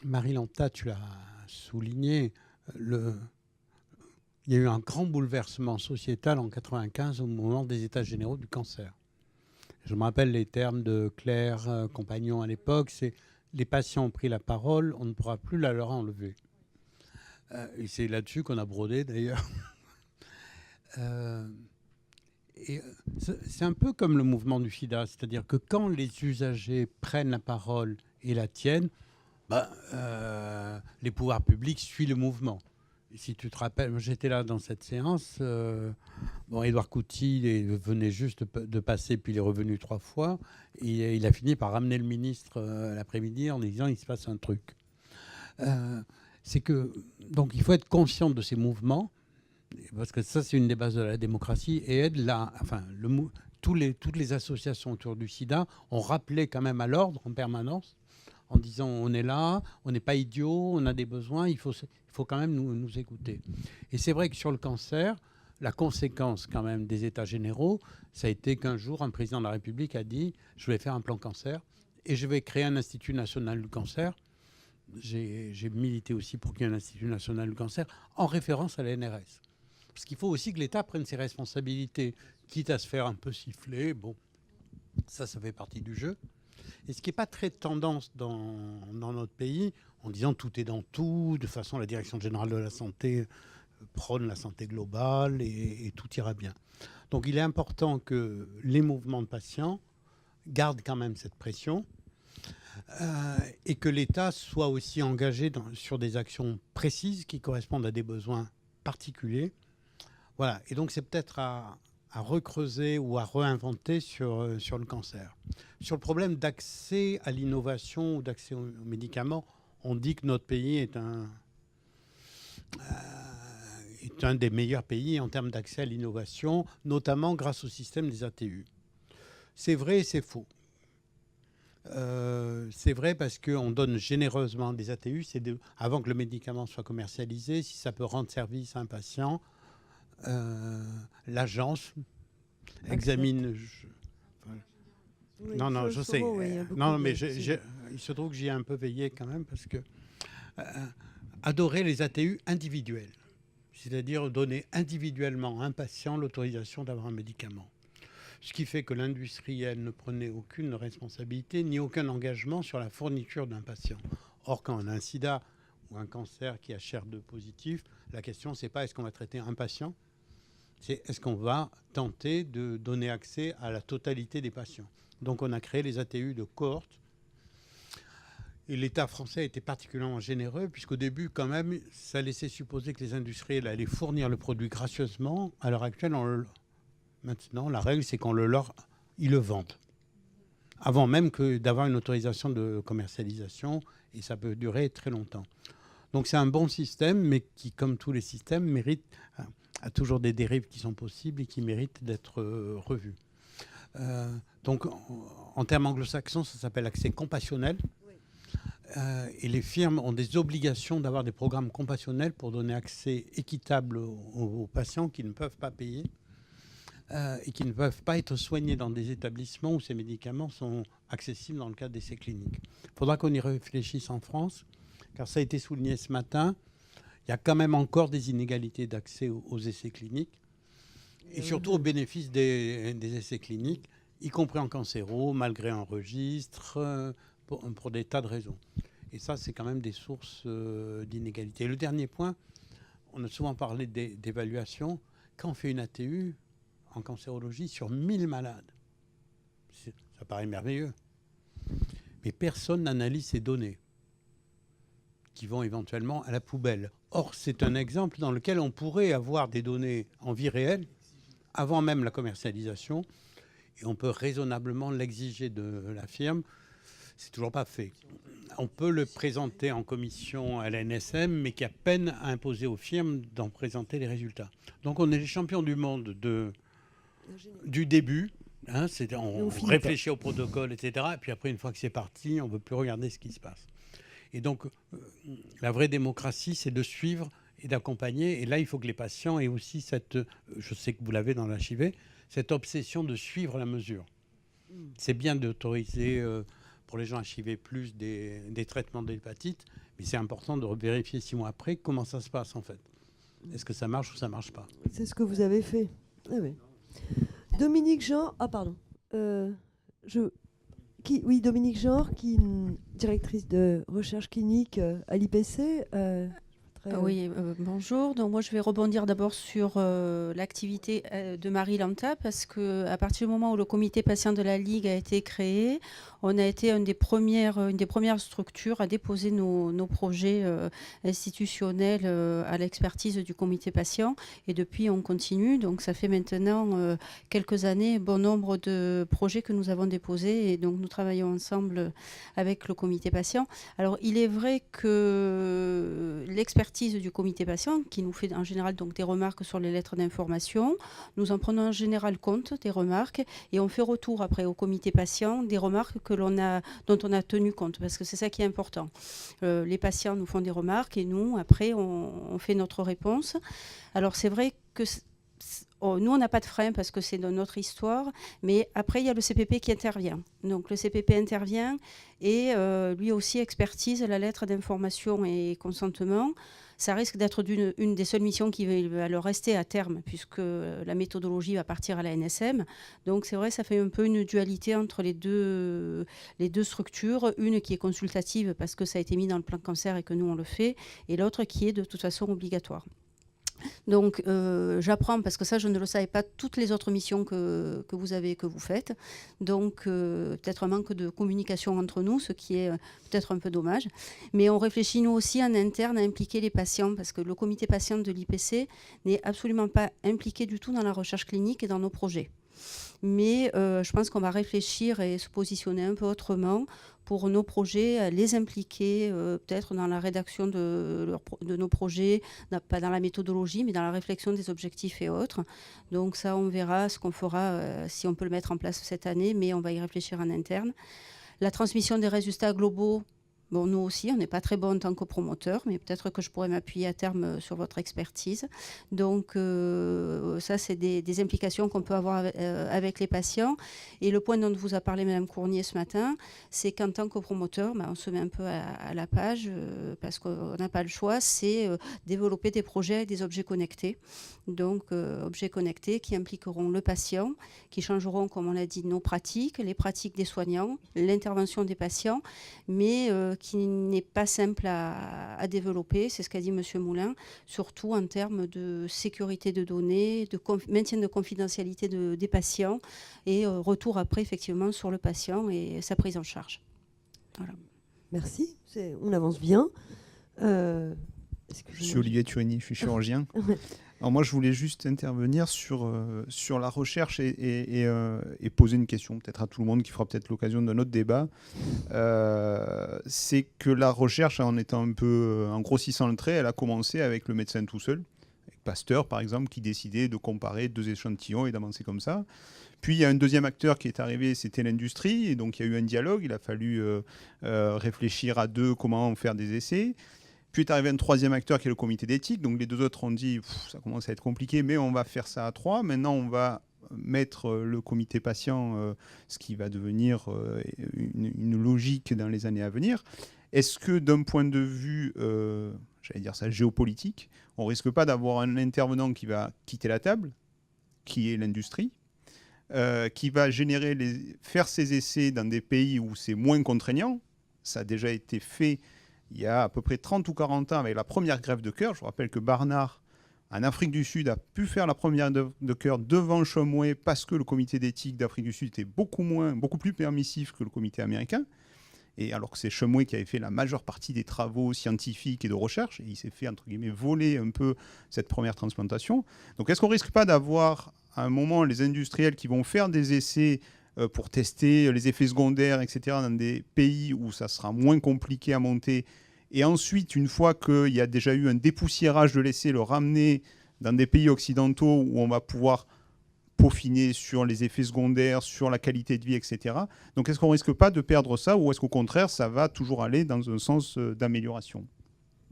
Marie Lanta, tu l'as souligné, il y a eu un grand bouleversement sociétal en 1995 au moment des États généraux du cancer. Je me rappelle les termes de Claire Compagnon à l'époque, c'est les patients ont pris la parole, on ne pourra plus la leur enlever. Et c'est là-dessus qu'on a brodé d'ailleurs. C'est un peu comme le mouvement du sida, c'est-à-dire que quand les usagers prennent la parole et la tiennent, les pouvoirs publics suivent le mouvement. Et si tu te rappelles, j'étais là dans cette séance, Édouard Couty venait juste de passer, puis il est revenu 3 fois, et il a fini par ramener le ministre l'après-midi en disant il se passe un truc. C'est que, donc il faut être conscient de ces mouvements, parce que ça c'est une des bases de la démocratie, et toutes les associations autour du sida ont rappelé quand même à l'ordre en permanence, en disant on est là, on n'est pas idiot, on a des besoins, il faut quand même nous écouter. Et c'est vrai que sur le cancer, la conséquence quand même des États généraux, ça a été qu'un jour, un président de la République a dit « je vais faire un plan cancer et je vais créer un Institut national du cancer ». J'ai milité aussi pour qu'il y ait un Institut national du cancer en référence à la NRS. Parce qu'il faut aussi que l'État prenne ses responsabilités, quitte à se faire un peu siffler. Bon, ça fait partie du jeu. Et ce qui n'est pas très tendance dans notre pays, en disant tout est dans tout, de toute façon la Direction générale de la santé prône la santé globale et tout ira bien. Donc il est important que les mouvements de patients gardent quand même cette pression et que l'État soit aussi engagé sur des actions précises qui correspondent à des besoins particuliers. Voilà, et donc c'est peut-être à recreuser ou à réinventer sur le cancer. Sur le problème d'accès à l'innovation ou d'accès aux médicaments, on dit que notre pays est un des meilleurs pays en termes d'accès à l'innovation, notamment grâce au système des ATU. C'est vrai et c'est faux. C'est vrai parce qu'on donne généreusement des ATU, avant que le médicament soit commercialisé, si ça peut rendre service à un patient, l'agence examine. Non, je sais. Non, mais il se trouve que j'y ai un peu veillé quand même parce que adorer les ATU individuels, c'est-à-dire donner individuellement à un patient l'autorisation d'avoir un médicament. Ce qui fait que l'industriel ne prenait aucune responsabilité ni aucun engagement sur la fourniture d'un patient. Or, quand on a un sida ou un cancer qui a HER2 positif, la question, c'est pas est-ce qu'on va traiter un patient, c'est est-ce qu'on va tenter de donner accès à la totalité des patients. Donc, on a créé les ATU de cohorte. Et l'État français était particulièrement généreux, puisqu'au début, quand même, ça laissait supposer que les industriels allaient fournir le produit gracieusement. À l'heure actuelle, maintenant, la règle, c'est ils le vendent. Avant même d'avoir une autorisation de commercialisation, et ça peut durer très longtemps. Donc c'est un bon système, mais qui, comme tous les systèmes, a toujours des dérives qui sont possibles et qui méritent d'être revues. Donc, en termes anglo-saxons, ça s'appelle accès compassionnel. Et les firmes ont des obligations d'avoir des programmes compassionnels pour donner accès équitable aux patients qui ne peuvent pas payer et qui ne peuvent pas être soignés dans des établissements où ces médicaments sont accessibles dans le cadre d'essais cliniques. Il faudra qu'on y réfléchisse en France, car ça a été souligné ce matin. Il y a quand même encore des inégalités d'accès aux essais cliniques et surtout au bénéfice des essais cliniques, y compris en cancéro, malgré un registre, pour des tas de raisons. Et ça, c'est quand même des sources d'inégalités. Le dernier point, on a souvent parlé d'évaluation. Quand on fait une ATU en cancérologie sur 1000 malades, ça paraît merveilleux. Mais personne n'analyse ces données qui vont éventuellement à la poubelle. Or, c'est un exemple dans lequel on pourrait avoir des données en vie réelle avant même la commercialisation et on peut raisonnablement l'exiger de la firme. C'est toujours pas fait. On peut le présenter en commission à la NSM, mais qui a peine à imposer aux firmes d'en présenter les résultats. Donc on est les champions du monde du début. Hein, on réfléchit au protocole, etc. Et puis après, une fois que c'est parti, on ne veut plus regarder ce qui se passe. Et donc, la vraie démocratie, c'est de suivre et d'accompagner. Et là, il faut que les patients aient aussi je sais que vous l'avez dans l'HIV, cette obsession de suivre la mesure. C'est bien d'autoriser pour les gens HIV+, des traitements d'hépatite, mais c'est important de vérifier 6 mois après comment ça se passe en fait. Est-ce que ça marche ou ça ne marche pas? C'est ce que vous avez fait. Ah oui. Dominique Jean, Dominique Jean, directrice de recherche clinique à l'IPC. Oui, bonjour. Donc moi, je vais rebondir d'abord sur l'activité de Marie Lanta, parce qu'à partir du moment où le comité patient de la Ligue a été créé, on a été une des premières structures à déposer nos projets institutionnels à l'expertise du comité patient. Et depuis, on continue. Donc ça fait maintenant quelques années, bon nombre de projets que nous avons déposés. Et donc nous travaillons ensemble avec le comité patient. Alors il est vrai que l'expertise du comité patient, qui nous fait en général donc des remarques sur les lettres d'information, nous en prenons en général compte des remarques et on fait retour après au comité patient des remarques dont on a tenu compte, parce que c'est ça qui est important. Les patients nous font des remarques et nous après on fait notre réponse. Alors c'est vrai que nous, on n'a pas de frein parce que c'est dans notre histoire, mais après, il y a le CPP qui intervient. Donc, le CPP intervient et lui aussi expertise la lettre d'information et consentement. Ça risque d'être une des seules missions qui va le rester à terme, puisque la méthodologie va partir à la NSM. Donc, c'est vrai, ça fait un peu une dualité entre les deux structures. Une qui est consultative parce que ça a été mis dans le plan cancer et que nous, on le fait, et l'autre qui est de toute façon obligatoire. Donc, j'apprends, parce que ça, je ne le savais pas, toutes les autres missions que vous faites. Donc, peut-être un manque de communication entre nous, ce qui est peut-être un peu dommage. Mais on réfléchit, nous aussi, en interne, à impliquer les patients, parce que le comité patient de l'IPC n'est absolument pas impliqué du tout dans la recherche clinique et dans nos projets. Mais je pense qu'on va réfléchir et se positionner un peu autrement pour nos projets, les impliquer peut-être dans la rédaction de nos projets, pas dans la méthodologie, mais dans la réflexion des objectifs et autres. Donc ça, on verra ce qu'on fera, si on peut le mettre en place cette année, mais on va y réfléchir en interne. La transmission des résultats globaux, bon, nous aussi, on n'est pas très bon en tant que promoteur, mais peut-être que je pourrais m'appuyer à terme sur votre expertise. Donc, ça, c'est des implications qu'on peut avoir avec les patients. Et le point dont vous a parlé Mme Cournier ce matin, c'est qu'en tant que promoteur, on se met un peu à la page, parce qu'on n'a pas le choix, c'est développer des projets avec des objets connectés. Donc, objets connectés qui impliqueront le patient, qui changeront, comme on l'a dit, nos pratiques, les pratiques des soignants, l'intervention des patients, mais qui n'est pas simple à développer, c'est ce qu'a dit M. Moulin, surtout en termes de sécurité de données, de maintien de confidentialité des patients et retour après effectivement sur le patient et sa prise en charge. Voilà. Merci, on avance bien. Je suis Olivier Turini, je suis chirurgien. Alors moi, je voulais juste intervenir sur la recherche et poser une question peut-être à tout le monde qui fera peut-être l'occasion d'un autre débat. C'est que la recherche, en étant un peu en grossissant le trait, elle a commencé avec le médecin tout seul, avec Pasteur par exemple, qui décidait de comparer 2 échantillons et d'avancer comme ça. Puis il y a un deuxième acteur qui est arrivé, c'était l'industrie, et donc il y a eu un dialogue, il a fallu réfléchir à 2 comment faire des essais. Puis est arrivé un troisième acteur qui est le comité d'éthique. Donc les 2 autres ont dit ça commence à être compliqué, mais on va faire ça à 3. Maintenant, on va mettre le comité patient, ce qui va devenir une logique dans les années à venir. Est-ce que d'un point de vue, j'allais dire ça, géopolitique, on risque pas d'avoir un intervenant qui va quitter la table, qui est l'industrie, qui va faire ses essais dans des pays où c'est moins contraignant? Ça a déjà été fait il y a à peu près 30 ou 40 ans avec la première greffe de cœur. Je vous rappelle que Barnard, en Afrique du Sud, a pu faire la première de cœur devant Shumway parce que le comité d'éthique d'Afrique du Sud était beaucoup plus permissif que le comité américain. Et alors que c'est Shumway qui avait fait la majeure partie des travaux scientifiques et de recherche, et il s'est fait, entre guillemets, voler un peu cette première transplantation. Donc est-ce qu'on ne risque pas d'avoir à un moment les industriels qui vont faire des essais pour tester les effets secondaires, etc., dans des pays où ça sera moins compliqué à monter, et ensuite, une fois qu'il y a déjà eu un dépoussiérage de l'essai, le ramener dans des pays occidentaux où on va pouvoir peaufiner sur les effets secondaires, sur la qualité de vie, etc. Donc est-ce qu'on ne risque pas de perdre ça, ou est-ce qu'au contraire, ça va toujours aller dans un sens d'amélioration?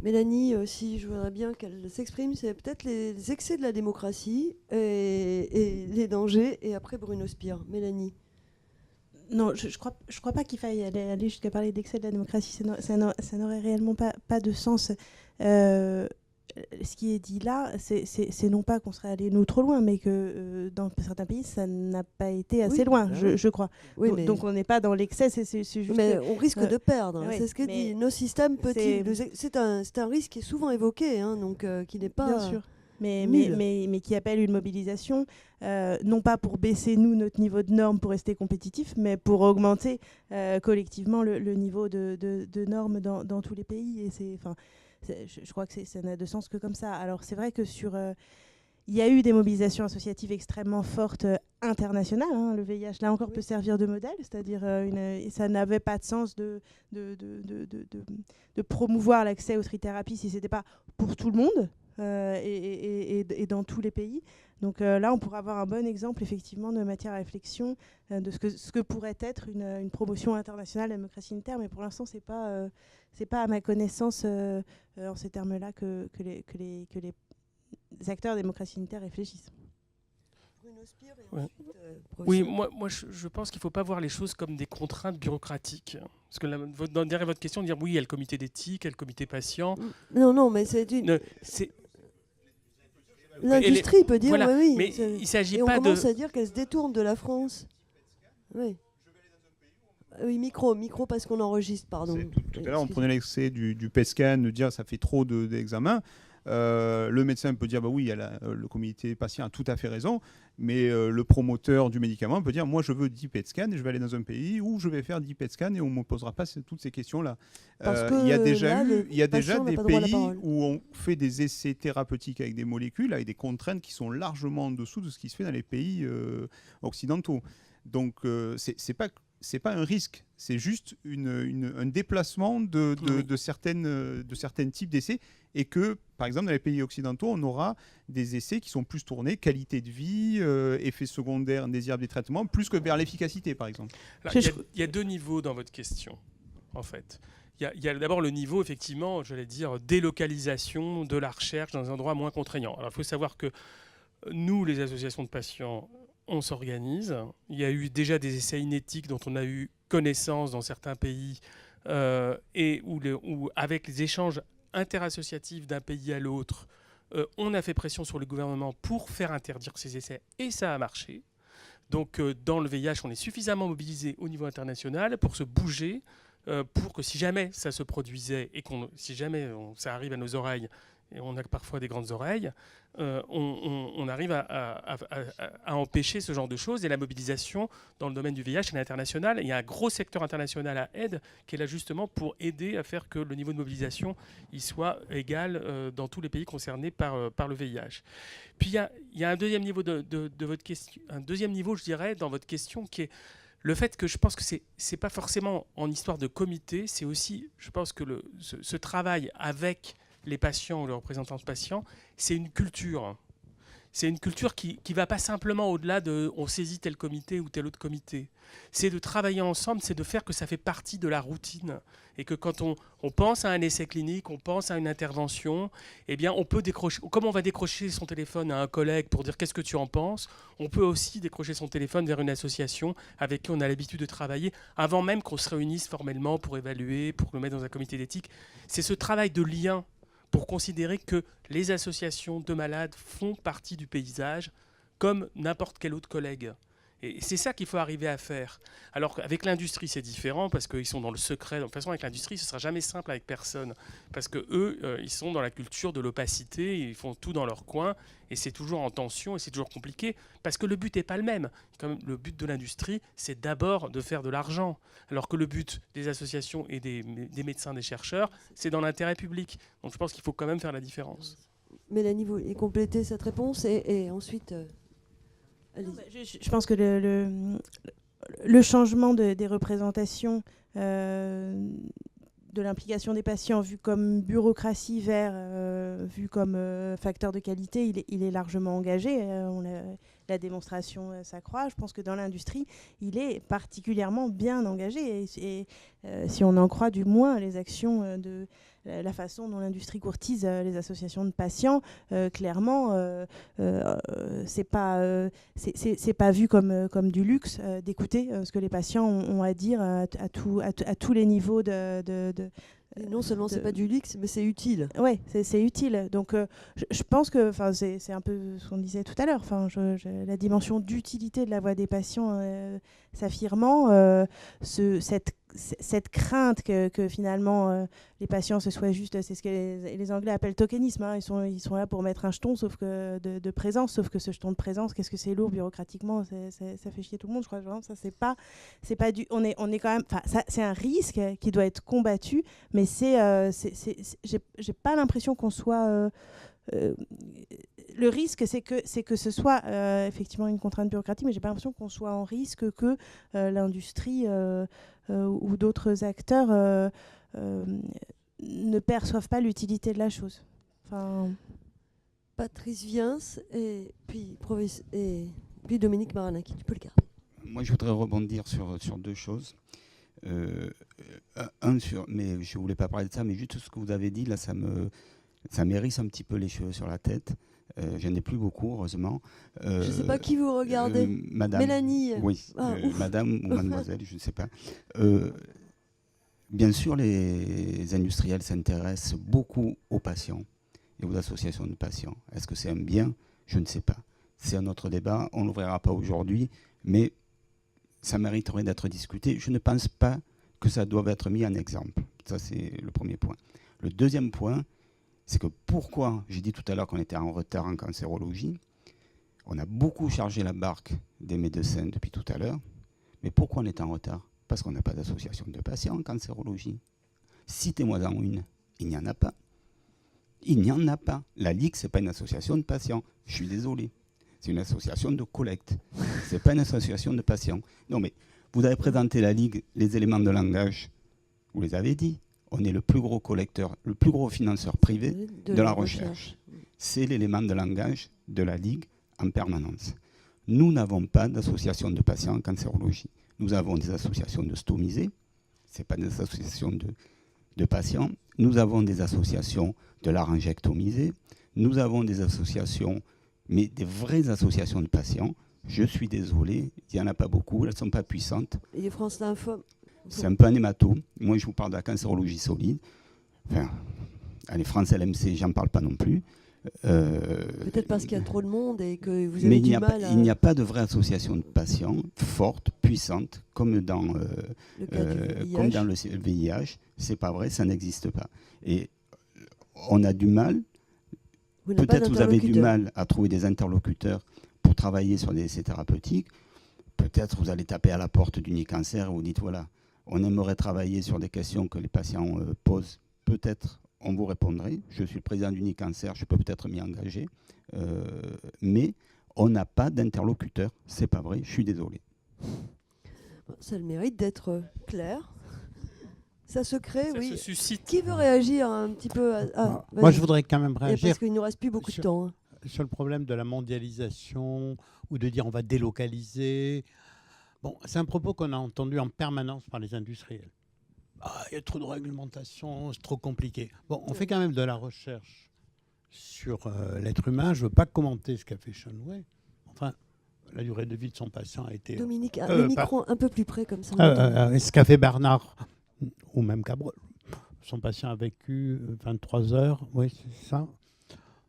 Mélanie, aussi, je voudrais bien qu'elle s'exprime, c'est peut-être les excès de la démocratie et les dangers, et après Bruno Spire. Mélanie. Non, je crois pas qu'il faille aller jusqu'à parler d'excès de la démocratie. Ça n'aurait réellement pas de sens. Ce qui est dit là, c'est non pas qu'on serait allé nous trop loin, mais que dans certains pays, ça n'a pas été assez loin, je crois. Oui, donc on n'est pas dans l'excès, c'est juste... Mais on risque de perdre, oui, c'est ce que dit. Nos systèmes petits, c'est un risque qui est souvent évoqué, hein, donc qui n'est pas... Bien sûr. Mais qui appelle une mobilisation, non pas pour baisser, nous, notre niveau de normes pour rester compétitifs, mais pour augmenter collectivement le niveau de normes dans tous les pays. Et je crois que ça n'a de sens que comme ça. Alors, c'est vrai que il y a eu des mobilisations associatives extrêmement fortes internationales. Hein. Le VIH, là encore, peut servir de modèle. C'est-à-dire ça n'avait pas de sens de promouvoir l'accès aux trithérapies si ce n'était pas pour tout le monde. Et dans tous les pays. Donc là, on pourra avoir un bon exemple effectivement de matière à réflexion de ce que pourrait être une promotion internationale de la démocratie unitaire. Mais pour l'instant, c'est pas à ma connaissance en ces termes-là que les acteurs de la démocratie unitaire réfléchissent. Oui, moi je pense qu'il ne faut pas voir les choses comme des contraintes bureaucratiques. Parce que derrière votre question, dire oui, il y a le comité d'éthique, il y a le comité patient. Non, mais c'est une... L'industrie peut dire voilà, oui. Mais il s'agit pas on commence à dire qu'elle se détourne de la France. Oui. Oui, micro, parce qu'on enregistre, pardon. Tout à l'heure, on prenait l'excès du PET scan, de dire ça fait trop d'examens. Le médecin peut dire bah oui, le comité patient a tout à fait raison, mais le promoteur du médicament peut dire moi je veux 10 PET scans et je vais aller dans un pays où je vais faire 10 PET scans et on ne me posera pas toutes ces questions-là. Il y a déjà des pays où on fait des essais thérapeutiques avec des molécules avec des contraintes qui sont largement en dessous de ce qui se fait dans les pays occidentaux. Donc c'est pas un risque, c'est juste un déplacement de certains types d'essais, et que, par exemple, dans les pays occidentaux, on aura des essais qui sont plus tournés qualité de vie, effets secondaires indésirables des traitements, plus que vers l'efficacité, par exemple. Il y a 2 niveaux dans votre question, en fait. Il y a d'abord le niveau, effectivement, j'allais dire, délocalisation de la recherche dans un endroit moins contraignant. Alors, il faut savoir que nous, les associations de patients, on s'organise. Il y a eu déjà des essais inéthiques dont on a eu connaissance dans certains pays et où, avec les échanges interassociatifs d'un pays à l'autre, on a fait pression sur le gouvernement pour faire interdire ces essais et ça a marché. Donc dans le VIH, on est suffisamment mobilisé au niveau international pour se bouger pour que si jamais ça se produisait et si jamais ça arrive à nos oreilles, et on a parfois des grandes oreilles, on arrive à empêcher ce genre de choses. Et la mobilisation dans le domaine du VIH est internationale. Il y a un gros secteur international à aide qui est là justement pour aider à faire que le niveau de mobilisation il soit égal dans tous les pays concernés par le VIH. Puis il y a un deuxième niveau de votre question, un deuxième niveau, je dirais, dans votre question, qui est le fait que je pense que c'est pas forcément en histoire de comité, c'est aussi, je pense que ce travail avec les patients ou les représentants de patients, c'est une culture. C'est une culture qui ne va pas simplement au-delà de on saisit tel comité ou tel autre comité. C'est de travailler ensemble, c'est de faire que ça fait partie de la routine. Et que quand on pense à un essai clinique, on pense à une intervention, eh bien on peut décrocher, comme on va décrocher son téléphone à un collègue pour dire qu'est-ce que tu en penses, on peut aussi décrocher son téléphone vers une association avec qui on a l'habitude de travailler avant même qu'on se réunisse formellement pour évaluer, pour le mettre dans un comité d'éthique. C'est ce travail de lien pour considérer que les associations de malades font partie du paysage comme n'importe quel autre collègue. Et c'est ça qu'il faut arriver à faire. Alors qu'avec l'industrie, c'est différent parce qu'ils sont dans le secret. De toute façon, avec l'industrie, ce ne sera jamais simple avec personne. Parce qu'eux, ils sont dans la culture de l'opacité, ils font tout dans leur coin, et c'est toujours en tension, et c'est toujours compliqué, parce que le but n'est pas le même. Comme le but de l'industrie, c'est d'abord de faire de l'argent. Alors que le but des associations et des médecins, des chercheurs, c'est dans l'intérêt public. Donc je pense qu'il faut quand même faire la différence. Mélanie, vous voulez compléter cette réponse et ensuite... Je pense que le changement des représentations de l'implication des patients vu comme bureaucratie vers vu comme facteur de qualité, il est largement engagé. La démonstration s'accroît. Je pense que dans l'industrie, il est particulièrement bien engagé. Et si on en croit du moins les actions de la façon dont l'industrie courtise les associations de patients, clairement, c'est pas vu comme du luxe d'écouter ce que les patients ont à dire à tous les niveaux et non seulement c'est pas du luxe, mais c'est utile. Oui, c'est utile. Donc je pense que c'est un peu ce qu'on disait tout à l'heure. La dimension d'utilité de la voix des patients s'affirmant, cette crainte que finalement les patients ce soit juste, c'est ce que les Anglais appellent tokenisme. Hein. Ils sont là pour mettre un jeton de présence, sauf que ce jeton de présence, qu'est-ce que c'est lourd bureaucratiquement, ça fait chier tout le monde. Je crois vraiment ça c'est pas du. On est quand même. C'est un risque qui doit être combattu, mais j'ai pas l'impression qu'on soit. Le risque, c'est que ce soit effectivement une contrainte bureaucratique, mais j'ai pas l'impression qu'on soit en risque que l'industrie ou d'autres acteurs ne perçoivent pas l'utilité de la chose. Patrice Viens et puis Dominique Maranaki, tu peux le garder. Moi, je voudrais rebondir sur deux choses. Mais je ne voulais pas parler de ça, mais juste ce que vous avez dit, là, ça m'érisse un petit peu les cheveux sur la tête. Je n'en ai plus beaucoup, heureusement. Je ne sais pas qui vous regardez. Madame, Mélanie. Oui, madame ou mademoiselle, je ne sais pas. Bien sûr, les industriels s'intéressent beaucoup aux patients et aux associations de patients. Est-ce que c'est un bien? Je ne sais pas. C'est un autre débat, on ne l'ouvrira pas aujourd'hui, mais ça mériterait d'être discuté. Je ne pense pas que ça doive être mis en exemple. Ça, c'est le premier point. Le deuxième point, c'est que pourquoi, j'ai dit tout à l'heure qu'on était en retard en cancérologie, on a beaucoup chargé la barque des médecins depuis tout à l'heure, mais pourquoi on est en retard? Parce qu'on n'a pas d'association de patients en cancérologie. Citez-moi en une, il n'y en a pas. Il n'y en a pas. La Ligue, ce n'est pas une association de patients, je suis désolé. C'est une association de collecte, ce n'est pas une association de patients. Non mais, vous avez présenté la Ligue, les éléments de langage, vous les avez dit. On est le plus gros collecteur, le plus gros financeur privé de la recherche. C'est l'élément de langage de la Ligue en permanence. Nous n'avons pas d'association de patients en cancérologie. Nous avons des associations de stomisés, ce n'est pas des associations de patients. Nous avons des associations de laryngectomisés. Nous avons des associations, mais des vraies associations de patients. Je suis désolé, il n'y en a pas beaucoup, elles ne sont pas puissantes. Et France Lymphome. C'est un peu un hématome. Moi, je vous parle de la cancérologie solide. Enfin, allez, France LMC, j'en parle pas non plus. Peut-être parce qu'il y a trop de monde et que vous mais avez du mal à... il n'y a pas de vraie association de patients forte, puissante, comme dans le VIH. C'est pas vrai, ça n'existe pas. Et on a du mal. Peut-être vous avez du mal à trouver des interlocuteurs pour travailler sur des essais thérapeutiques. Peut-être vous allez taper à la porte d'Unicancer et vous dites voilà, on aimerait travailler sur des questions que les patients posent. Peut-être on vous répondrait. Je suis le président d'Unicancer, je peux peut-être m'y engager. Mais on n'a pas d'interlocuteur. C'est pas vrai, je suis désolé. Ça a le mérite d'être clair. Ça se crée, Ça oui. se suscite. Qui veut réagir un petit peu Moi, je voudrais quand même réagir. Parce qu'il ne nous reste plus beaucoup de temps. Sur le problème de la mondialisation ou de dire on va délocaliser. Bon, c'est un propos qu'on a entendu en permanence par les industriels. Il y a trop de réglementation, c'est trop compliqué. Bon, on fait quand même de la recherche sur l'être humain. Je ne veux pas commenter ce qu'a fait Sean Way. Enfin, la durée de vie de son patient a été... Dominique, le micro un peu plus près comme ça. Ce qu'a fait Bernard, ou même Cabrol, son patient a vécu 23 heures, oui, c'est ça.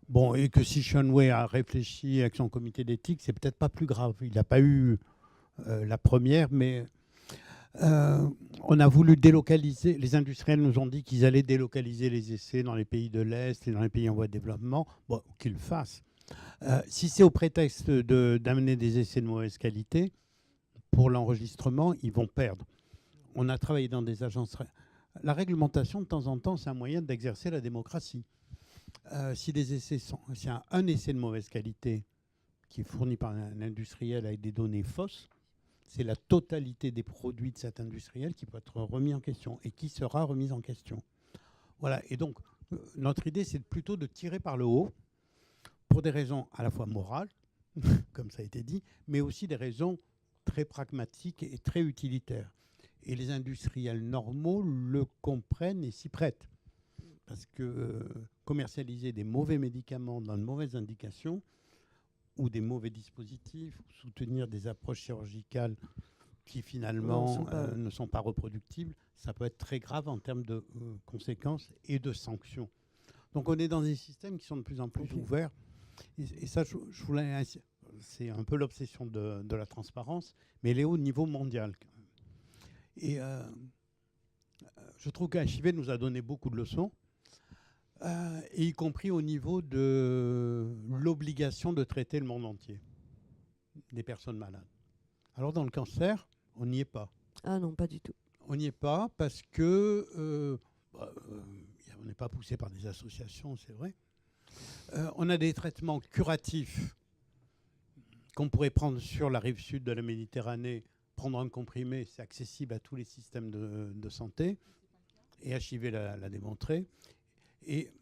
Bon, et que si Sean Way a réfléchi avec son comité d'éthique, c'est peut-être pas plus grave. Il n'a pas eu la première, mais on a voulu délocaliser. Les industriels nous ont dit qu'ils allaient délocaliser les essais dans les pays de l'Est et dans les pays en voie de développement. Bon, qu'ils le fassent. Si c'est au prétexte d'amener des essais de mauvaise qualité, pour l'enregistrement, ils vont perdre. On a travaillé dans des agences. La réglementation, de temps en temps, c'est un moyen d'exercer la démocratie. Si des essais s'il y a un essai de mauvaise qualité qui est fourni par un industriel avec des données fausses, c'est la totalité des produits de cet industriel qui peut être remis en question et qui sera remis en question. Voilà. Et donc, notre idée, c'est plutôt de tirer par le haut pour des raisons à la fois morales, comme ça a été dit, mais aussi des raisons très pragmatiques et très utilitaires. Et les industriels normaux le comprennent et s'y prêtent. Parce que commercialiser des mauvais médicaments dans de mauvaises indications ou des mauvais dispositifs, ou soutenir des approches chirurgicales qui finalement ne sont pas reproductibles, ça peut être très grave en termes de conséquences et de sanctions. Donc on est dans des systèmes qui sont de plus en plus ouverts. Et ça, je voulais, c'est un peu l'obsession de la transparence, mais elle est au niveau mondial. Et je trouve qu'HIV nous a donné beaucoup de leçons. Et y compris au niveau de l'obligation de traiter le monde entier des personnes malades. Alors dans le cancer, on n'y est pas. Ah non, pas du tout. On n'y est pas parce que on n'est pas poussé par des associations, c'est vrai. On a des traitements curatifs qu'on pourrait prendre sur la rive sud de la Méditerranée. Prendre un comprimé, c'est accessible à tous les systèmes de santé. Et HIV l'a démontré. Et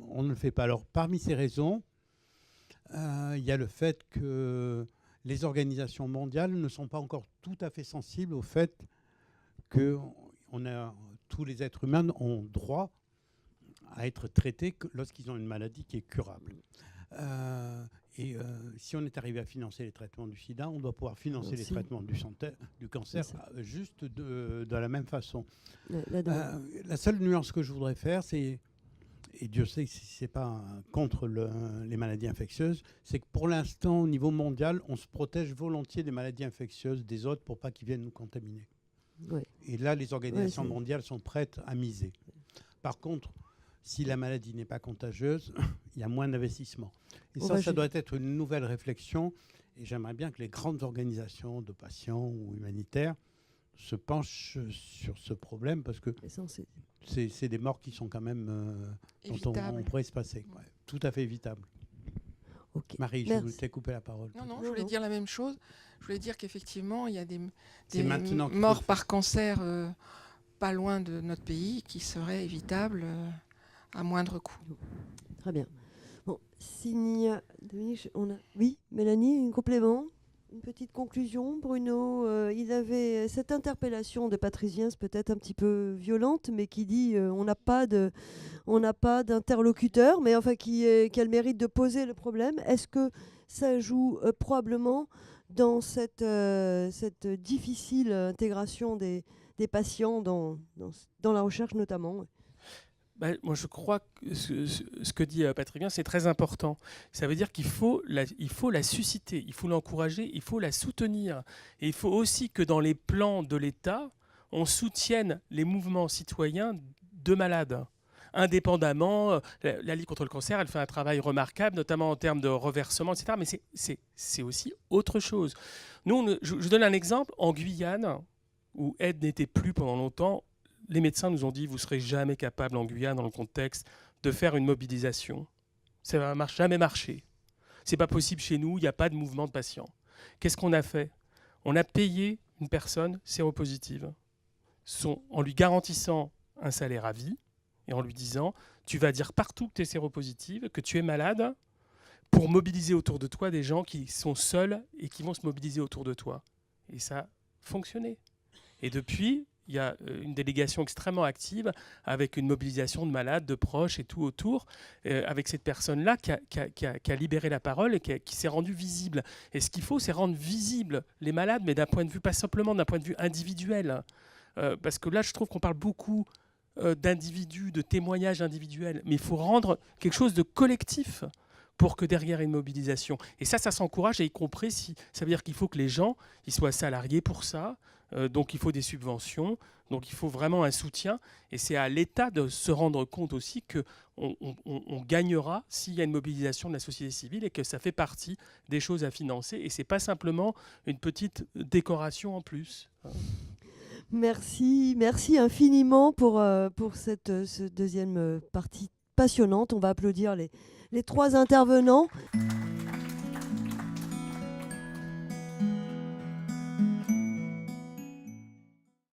on ne le fait pas. Alors, parmi ces raisons, il y a le fait que les organisations mondiales ne sont pas encore tout à fait sensibles au fait que tous les êtres humains ont droit à être traités lorsqu'ils ont une maladie qui est curable. Si on est arrivé à financer les traitements du sida, on doit pouvoir financer les traitements du cancer juste de la même façon. La seule nuance que je voudrais faire, c'est... Et Dieu sait que ce n'est pas contre les maladies infectieuses, c'est que pour l'instant, au niveau mondial, on se protège volontiers des maladies infectieuses des autres pour pas qu'ils viennent nous contaminer. Ouais. Et là, les organisations mondiales sont prêtes à miser. Par contre, si la maladie n'est pas contagieuse, il y a moins d'investissement. Et ça doit être une nouvelle réflexion. Et j'aimerais bien que les grandes organisations de patients ou humanitaires se penchent sur ce problème parce que c'est des morts qui sont quand même dont on pourrait se passer. Ouais, tout à fait évitable. Okay. Marie, je t'ai coupé la parole. Non, je voulais dire la même chose. Je voulais dire qu'effectivement, il y a des morts par cancer pas loin de notre pays qui seraient évitables à moindre coût. Très bien. Bon, oui, Mélanie, un complément? Une petite conclusion, Bruno. Il avait cette interpellation de Patrice Viens, peut-être un petit peu violente, mais qui dit on n'a pas d'interlocuteur, mais enfin qui a le mérite de poser le problème. Est-ce que ça joue probablement dans cette difficile intégration des patients dans la recherche notamment? Moi, je crois que ce que dit Patrick Bien, c'est très important. Ça veut dire qu'il faut la susciter, il faut l'encourager, il faut la soutenir. Et il faut aussi que dans les plans de l'État, on soutienne les mouvements citoyens de malades. Indépendamment, la Ligue contre le cancer, elle fait un travail remarquable, notamment en termes de reversement, etc. Mais c'est aussi autre chose. Nous, je donne un exemple. En Guyane, où aide n'était plus pendant longtemps, les médecins nous ont dit, vous ne serez jamais capable en Guyane, dans le contexte, de faire une mobilisation. Ça ne va jamais marcher. Ce n'est pas possible chez nous, il n'y a pas de mouvement de patients. Qu'est-ce qu'on a fait? On a payé une personne séropositive en lui garantissant un salaire à vie et en lui disant, tu vas dire partout que tu es séropositive, que tu es malade, pour mobiliser autour de toi des gens qui sont seuls et qui vont se mobiliser autour de toi. Et ça a fonctionné. Et depuis, il y a une délégation extrêmement active avec une mobilisation de malades, de proches et tout autour, avec cette personne-là qui a libéré la parole et qui s'est rendue visible. Et ce qu'il faut, c'est rendre visible les malades, mais d'un point de vue, pas simplement d'un point de vue individuel. Parce que là, je trouve qu'on parle beaucoup d'individus, de témoignages individuels, mais il faut rendre quelque chose de collectif pour que derrière une mobilisation. Et ça s'encourage, et y compris si ça veut dire qu'il faut que les gens ils soient salariés pour ça. Donc il faut des subventions, donc il faut vraiment un soutien. Et c'est à l'État de se rendre compte aussi qu'on gagnera s'il y a une mobilisation de la société civile et que ça fait partie des choses à financer. Et ce n'est pas simplement une petite décoration en plus. Merci infiniment pour cette deuxième partie passionnante. On va applaudir les trois intervenants.